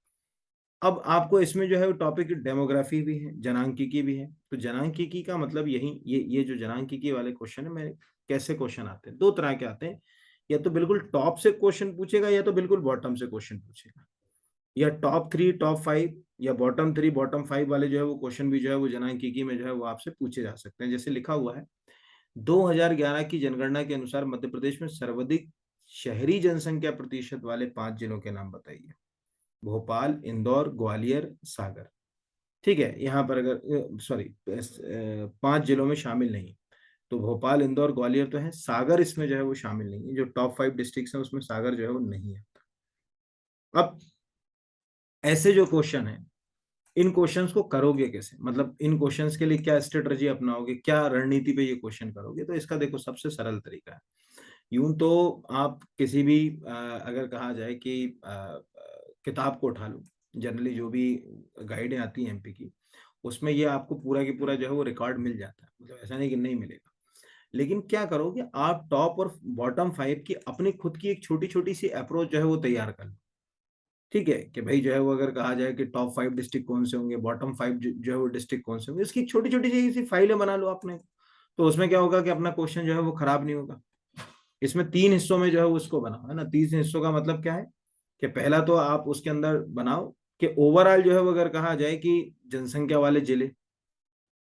अब आपको इसमें जो है वो टॉपिक डेमोग्राफी भी है, जनांकिकी भी है। तो जनांकिकी का मतलब यही, ये जो जनांकिकी वाले क्वेश्चन है, मैं कैसे क्वेश्चन आते हैं, दो तरह के आते हैं। या तो बिल्कुल टॉप से क्वेश्चन पूछेगा, या तो बिल्कुल बॉटम से क्वेश्चन पूछेगा। या टॉप 3 टॉप 5 या बॉटम 3 बॉटम 5 वाले जो है वो क्वेश्चन भी जो है वो जनांकीकी में जो है वो आपसे पूछे जा सकते हैं। जैसे लिखा हुआ है, 2011 की जनगणना के अनुसार मध्य प्रदेश में सर्वाधिक शहरी जनसंख्या प्रतिशत वाले 5 जिलों के नाम बताइए। भोपाल, इंदौर, ग्वालियर, सागर। ठीक है, यहाँ पर अगर सॉरी 5 जिलों में शामिल नहीं, तो भोपाल, इंदौर, ग्वालियर तो है, सागर इसमें जो है वो शामिल नहीं है। जो टॉप 5 डिस्ट्रिक्ट है उसमें सागर जो है वो नहीं है। अब ऐसे जो क्वेश्चन है, इन क्वेश्चंस को करोगे कैसे, मतलब इन क्वेश्चंस के लिए क्या स्ट्रेटजी अपनाओगे, क्या रणनीति पे ये क्वेश्चन करोगे? तो इसका देखो सबसे सरल तरीका है। यूं तो आप किसी भी अगर कहा जाए कि किताब को उठा लो, जनरली जो भी गाइडें आती हैं एमपी की, उसमें ये आपको पूरा की पूरा जो है वो रिकॉर्ड मिल जाता है, मतलब ऐसा नहीं कि नहीं मिलेगा। लेकिन क्या करोगे आप, टॉप और बॉटम 5 की अपनी खुद की एक छोटी छोटी सी अप्रोच जो है वो तैयार कर लो। ठीक है, कि भाई जो है वो अगर कहा जाए कि टॉप 5 डिस्ट्रिक्ट कौन से होंगे, बॉटम 5 जो है वो डिस्ट्रिक्ट कौन से होंगे, इसकी छोटी छोटी सी फाइलें बना लो आपने। तो उसमें क्या होगा कि अपना क्वेश्चन जो है वो खराब नहीं होगा। इसमें 3 हिस्सों में जो है उसको बनाओ, है ना। 3 हिस्सों का मतलब क्या है कि पहला तो आप उसके अंदर बनाओ कि ओवरऑल जो है वो अगर कहा जाए कि जनसंख्या वाले जिले,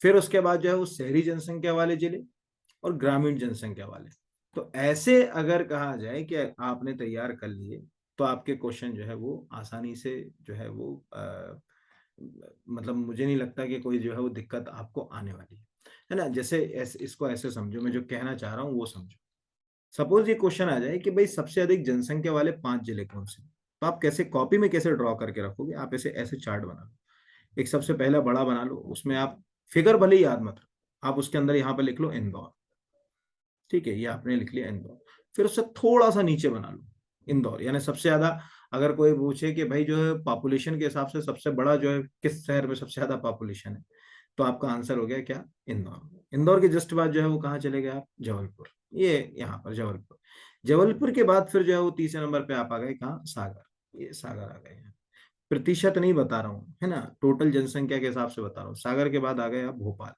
फिर उसके बाद जो है वो शहरी जनसंख्या वाले जिले और ग्रामीण जनसंख्या वाले। तो ऐसे अगर कहा जाए कि आपने तैयार कर लिए, तो आपके क्वेश्चन जो है वो आसानी से जो है वो मतलब मुझे नहीं लगता कि कोई जो है वो दिक्कत आपको आने वाली है ना। जैसे इसको ऐसे समझो, मैं जो कहना चाह रहा हूँ वो समझो। सपोज ये क्वेश्चन आ जाए कि भाई सबसे अधिक जनसंख्या वाले 5 जिले कौन से, तो आप कैसे कॉपी में कैसे ड्रॉ करके रखोगे? आप ऐसे ऐसे चार्ट बना लो। एक सबसे पहला बड़ा बना लो, उसमें आप फिगर भले ही याद मत रखो, आप उसके अंदर यहाँ पे लिख लो इंदौर। ठीक है, ये आपने लिख लिया इंदौर। फिर उससे थोड़ा सा नीचे बना लो इंदौर, यानी सबसे ज्यादा, अगर कोई पूछे कि भाई जो है पॉपुलेशन के हिसाब से सबसे बड़ा जो है किस शहर में सबसे ज्यादा पॉपुलेशन है, तो आपका आंसर हो गया क्या? इंदौर। इंदौर के जस्ट बाद जो है वो कहाँ चले गए आप? जबलपुर। ये यहाँ पर जबलपुर। जबलपुर के बाद फिर जो है वो तीसरे नंबर पे आप आ गए कहाँ? सागर। ये सागर आ गए हैं। प्रतिशत नहीं बता रहा हूँ, है ना, टोटल जनसंख्या के हिसाब से बता रहा हूँ। सागर के बाद आ गए आप भोपाल।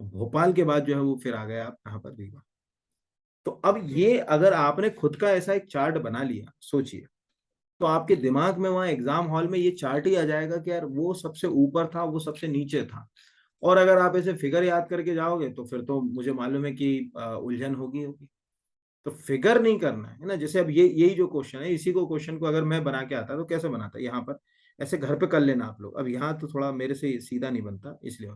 भोपाल के बाद जो है वो फिर आ गए आप कहाँ पर? रीवा। तो अब ये अगर आपने खुद का ऐसा एक चार्ट बना लिया, सोचिए, तो आपके दिमाग में वहां एग्जाम हॉल में ये चार्ट ही आ जाएगा कि यार वो सबसे ऊपर था, वो सबसे नीचे था। और अगर आप ऐसे फिगर याद करके जाओगे तो फिर तो मुझे मालूम है कि उलझन होगी होगी। तो फिगर नहीं करना है ना। जैसे अब ये यही जो क्वेश्चन है, इसी को क्वेश्चन को अगर मैं बना के आता तो कैसे बनाता? यहाँ पर ऐसे घर पे कर लेना आप लोग। अब यहाँ तो थोड़ा मेरे से सीधा नहीं बनता, इसलिए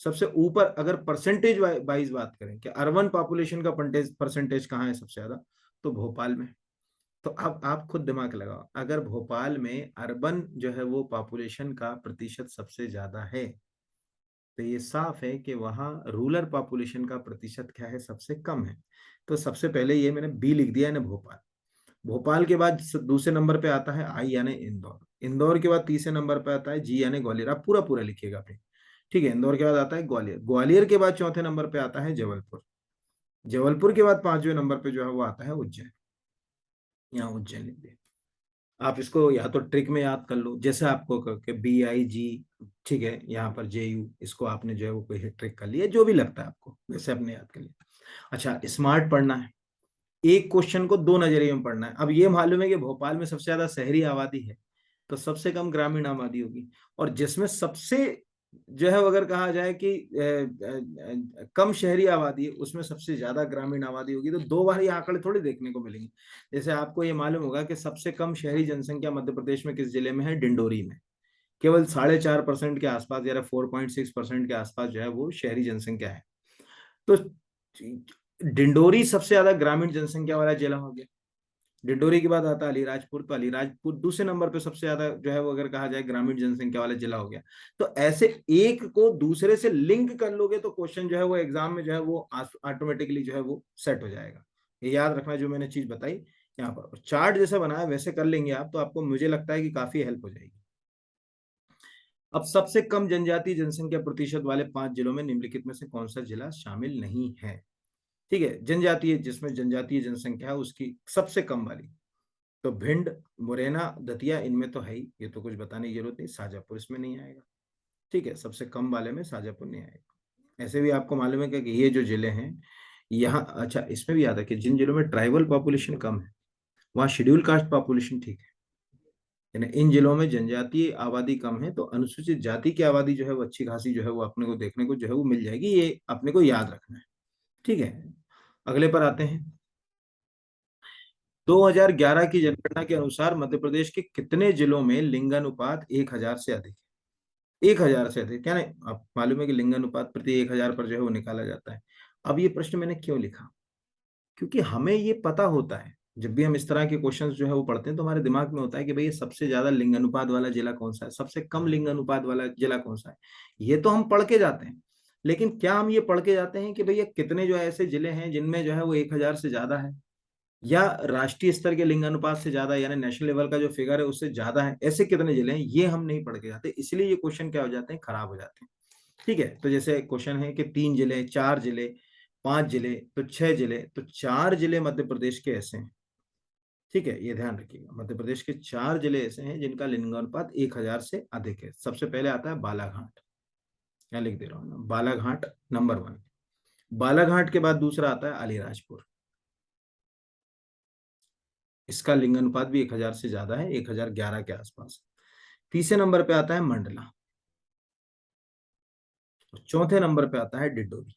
सबसे ऊपर अगर परसेंटेज वाइज बात करें कि अर्बन पॉपुलेशन का परसेंटेज कहाँ है सबसे ज्यादा, तो भोपाल में। तो अब आप खुद दिमाग लगाओ, अगर भोपाल में अर्बन जो है वो पॉपुलेशन का प्रतिशत सबसे ज्यादा है, तो ये साफ है कि वहाँ रूरल पॉपुलेशन का प्रतिशत क्या है? सबसे कम है। तो सबसे पहले ये मैंने बी लिख दिया है ना, भोपाल। भोपाल के बाद दूसरे नंबर पे आता है आई यानी इंदौर। इंदौर के बाद तीसरे नंबर पे आता है जी यानी ग्वालियर। आप पूरा पूरा लिखिएगा फिर। ठीक है, इंदौर के बाद आता है ग्वालियर। ग्वालियर के बाद चौथे नंबर पे आता है जबलपुर। जबलपुर के बाद 5वें नंबर पे जो है वो आता है उज्जैन। यहाँ उज्जैन लिख दिया। आप इसको या तो ट्रिक में याद कर लो, जैसे आपको के BIG। ठीक है, यहाँ पर JU, इसको आपने जो है वो कोई ट्रिक कर लिया, जो भी लगता है आपको वैसे आपने याद कर लिया। अच्छा, स्मार्ट पढ़ना है, एक क्वेश्चन को दो नजरिए में पढ़ना है। अब ये मालूम है कि भोपाल में सबसे ज्यादा शहरी आबादी है, तो सबसे कम ग्रामीण आबादी होगी। और जिसमें सबसे जो है वो अगर कहा जाए कि कम शहरी आबादी है, उसमें सबसे ज्यादा ग्रामीण आबादी होगी। तो दो बार ये आंकड़े थोड़ी देखने को मिलेंगे। जैसे आपको ये मालूम होगा कि सबसे कम शहरी जनसंख्या मध्य प्रदेश में किस जिले में है? डिंडोरी में। केवल 4.5% के आसपास या 4.6% के आसपास जो है वो शहरी जनसंख्या है। तो डिंडोरी सबसे ज्यादा ग्रामीण जनसंख्या वाला जिला हो गया। डिंडोरी के बाद आता है अलीराजपुर, तो अलीराजपुर दूसरे नंबर पे सबसे ज्यादा जो है वो अगर कहा जाए ग्रामीण जनसंख्या वाला जिला हो गया। तो ऐसे एक को दूसरे से लिंक कर लोगे तो क्वेश्चन जो है वो एग्जाम में जो है वो ऑटोमेटिकली जो है वो सेट हो जाएगा। ये याद रखना जो मैंने चीज बताई यहाँ पर। चार्ट जैसा बनाया वैसे कर लेंगे आप, तो आपको मुझे लगता है कि काफी हेल्प हो जाएगी। अब सबसे कम जनजातीय जनसंख्या प्रतिशत वाले 5 जिलों में निम्नलिखित में से कौन सा जिला शामिल नहीं है? ठीक है, जनजातीय, जिसमें जनजातीय जनसंख्या है उसकी सबसे कम वाली, तो भिंड, मुरैना, दतिया, इनमें तो है ही, ये तो कुछ बताने की जरूरत नहीं। शाजापुर इसमें नहीं आएगा। ठीक है, सबसे कम वाले में शाजापुर नहीं आएगा। ऐसे भी आपको मालूम है कि ये जो जिले हैं यहाँ, अच्छा इसमें भी याद है कि जिन जिलों में ट्राइबल पॉपुलेशन कम है, वहाँ शेड्यूल कास्ट पॉपुलेशन ठीक है। यानी इन जिलों में जनजातीय आबादी कम है, तो अनुसूचित जाति की आबादी जो है वो अच्छी खासी जो है वो अपने को देखने को जो है वो मिल जाएगी, ये अपने को याद रखना है। ठीक है, अगले पर आते हैं। 2011 की जनगणना के अनुसार मध्य प्रदेश के कितने जिलों में लिंगानुपात 1000 से अधिक है? 1000 से अधिक, क्या नहीं आप मालूम है कि लिंगानुपात प्रति 1000 पर जो है वो निकाला जाता है। अब ये प्रश्न मैंने क्यों लिखा, क्योंकि हमें ये पता होता है, जब भी हम इस तरह के क्वेश्चंस जो है वो पढ़ते हैं तो हमारे दिमाग में होता है कि भाई ये सबसे ज्यादा लिंग अनुपात वाला जिला कौन सा है, सबसे कम लिंग अनुपात वाला जिला कौन सा है। ये तो हम पढ़ के जाते हैं, लेकिन क्या हम ये पढ़ के जाते हैं कि भैया कितने जो है ऐसे जिले हैं जिनमें जो है वो 1000 से ज्यादा है, या राष्ट्रीय स्तर के लिंग अनुपात से ज्यादा यानी नेशनल लेवल का जो फिगर है उससे ज्यादा है, ऐसे कितने जिले हैं, ये हम नहीं पढ़ के जाते, इसलिए ये क्वेश्चन क्या हो जाते हैं, खराब हो जाते हैं। ठीक है, तो जैसे क्वेश्चन है कि 3 जिले, 4 जिले, 5 जिले, तो 6 जिले, तो 4 जिले मध्य प्रदेश के ऐसे हैं। ठीक है, ये ध्यान रखिएगा, मध्य प्रदेश के 4 जिले ऐसे हैं जिनका लिंगानुपात 1000 से अधिक है। सबसे पहले आता है बालाघाट, यहाँ लिख दे रहा हूँ ना, बालाघाट नंबर 1। बालाघाट के बाद दूसरा आता है अलीराजपुर, इसका लिंगानुपात भी 1000 से ज्यादा है, 1011 के आसपास। तीसरे नंबर पे आता है मंडला, और चौथे नंबर पे आता है डिडोरी।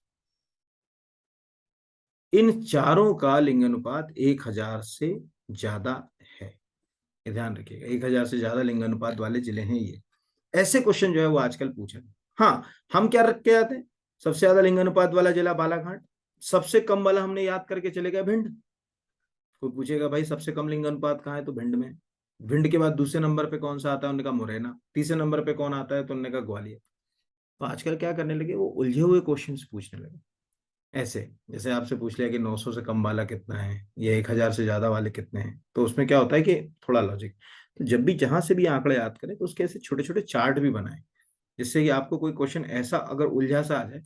इन चारों का लिंगानुपात 1000 से ज्यादा है, ये ध्यान रखिएगा, 1000 से ज्यादा लिंगानुपात वाले जिले हैं ये। ऐसे क्वेश्चन जो है वो आजकल पूछे। हाँ, हम क्या रख के आते हैं, सबसे ज्यादा लिंगानुपात वाला जिला बालाघाट, सबसे कम वाला हमने याद करके चले गए भिंड। कोई पूछेगा भाई सबसे कम लिंगानुपात कहाँ है, तो भिंड में। भिंड के बाद दूसरे नंबर पे कौन सा आता है, उन्होंने कहा मुरैना। तीसरे नंबर पे कौन आता है, तो उन्होंने कहा ग्वालियर। तो आजकल क्या करने लगे, वो उलझे हुए क्वेश्चन पूछने लगे। ऐसे जैसे आपसे पूछ लिया कि 900 से कम वाला कितना है, या 1000 से ज्यादा वाले कितने हैं, तो उसमें क्या होता है कि थोड़ा लॉजिक, तो जब भी जहां से भी आंकड़े याद करें तो उसके ऐसे छोटे छोटे चार्ट भी बनाएं, जिससे कि आपको कोई क्वेश्चन ऐसा अगर उलझा सा आ जाए।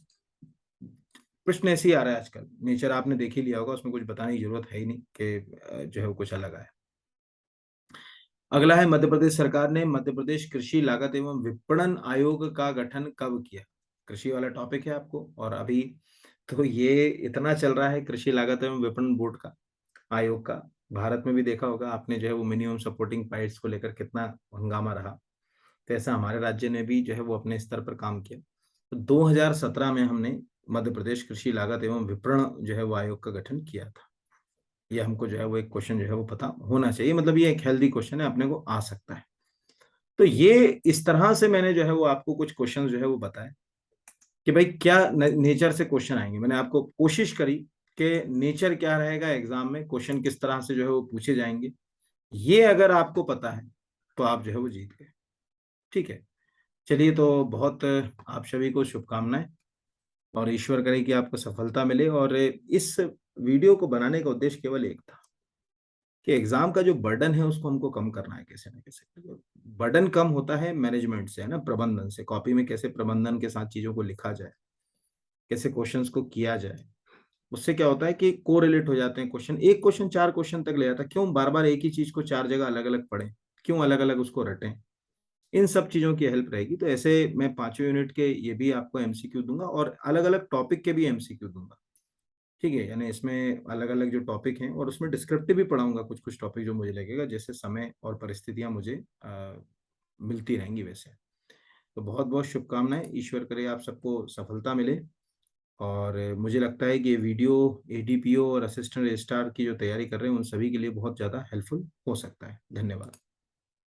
प्रश्न ऐसे ही आ रहा है आजकल, नेचर आपने देख ही लिया होगा, उसमें कुछ बताने की जरूरत है ही नहीं कि जो है वो कुछ अलग आया। अगला है, मध्य प्रदेश सरकार ने मध्य प्रदेश कृषि लागत एवं विपणन आयोग का गठन कब किया? कृषि वाला टॉपिक है आपको, और अभी तो ये इतना चल रहा है कृषि लागत एवं विपणन बोर्ड का, आयोग का। भारत में भी देखा होगा आपने जो है वो मिनिमम सपोर्टिंग प्राइस को लेकर कितना हंगामा रहा, तो ऐसा हमारे राज्य ने भी जो है वो अपने स्तर पर काम किया। तो 2017 में हमने मध्य प्रदेश कृषि लागत एवं विपणन जो है वो आयोग का गठन किया था। ये हमको जो है वो एक क्वेश्चन जो है वो पता होना चाहिए, मतलब ये एक हेल्दी क्वेश्चन है, अपने को आ सकता है। तो ये इस तरह से मैंने जो है वो आपको कुछ क्वेश्चन जो है वो बताए कि भाई क्या नेचर से क्वेश्चन आएंगे। मैंने आपको कोशिश करी कि नेचर क्या रहेगा एग्जाम में, क्वेश्चन किस तरह से जो है वो पूछे जाएंगे, ये अगर आपको पता है तो आप जो है वो जीत गए। ठीक है, चलिए, तो बहुत आप सभी को शुभकामनाएं, और ईश्वर करे कि आपको सफलता मिले। और इस वीडियो को बनाने का उद्देश्य केवल एक था कि एग्जाम का जो बर्डन है उसको हमको कम करना है कैसे ना कैसे। बर्डन कम होता है मैनेजमेंट से, है ना, प्रबंधन से, कॉपी में कैसे प्रबंधन के साथ चीजों को लिखा जाए, कैसे क्वेश्चंस को किया जाए। उससे क्या होता है कि कोरिलेट हो जाते हैं क्वेश्चन, एक क्वेश्चन 4 क्वेश्चन तक ले जाता है, क्यों बार बार एक ही चीज को 4 जगह अलग अलग पढ़ें, क्यों अलग अलग उसको रटें। इन सब चीजों की हेल्प रहेगी। तो ऐसे मैं 5वें यूनिट के ये भी आपको एमसीक्यू दूंगा, और अलग अलग टॉपिक के भी एमसीक्यू दूंगा। ठीक है, यानी इसमें अलग अलग जो टॉपिक हैं, और उसमें डिस्क्रिप्टिव भी पढ़ाऊंगा कुछ कुछ टॉपिक जो मुझे लगेगा जैसे समय और परिस्थितियां मुझे मिलती रहेंगी वैसे। तो बहुत बहुत शुभकामनाएं, ईश्वर करे आप सबको सफलता मिले। और मुझे लगता है कि ये वीडियो एडीपीओ और असिस्टेंट रजिस्ट्रार की जो तैयारी कर रहे हैं उन सभी के लिए बहुत ज़्यादा हेल्पफुल हो सकता है। धन्यवाद।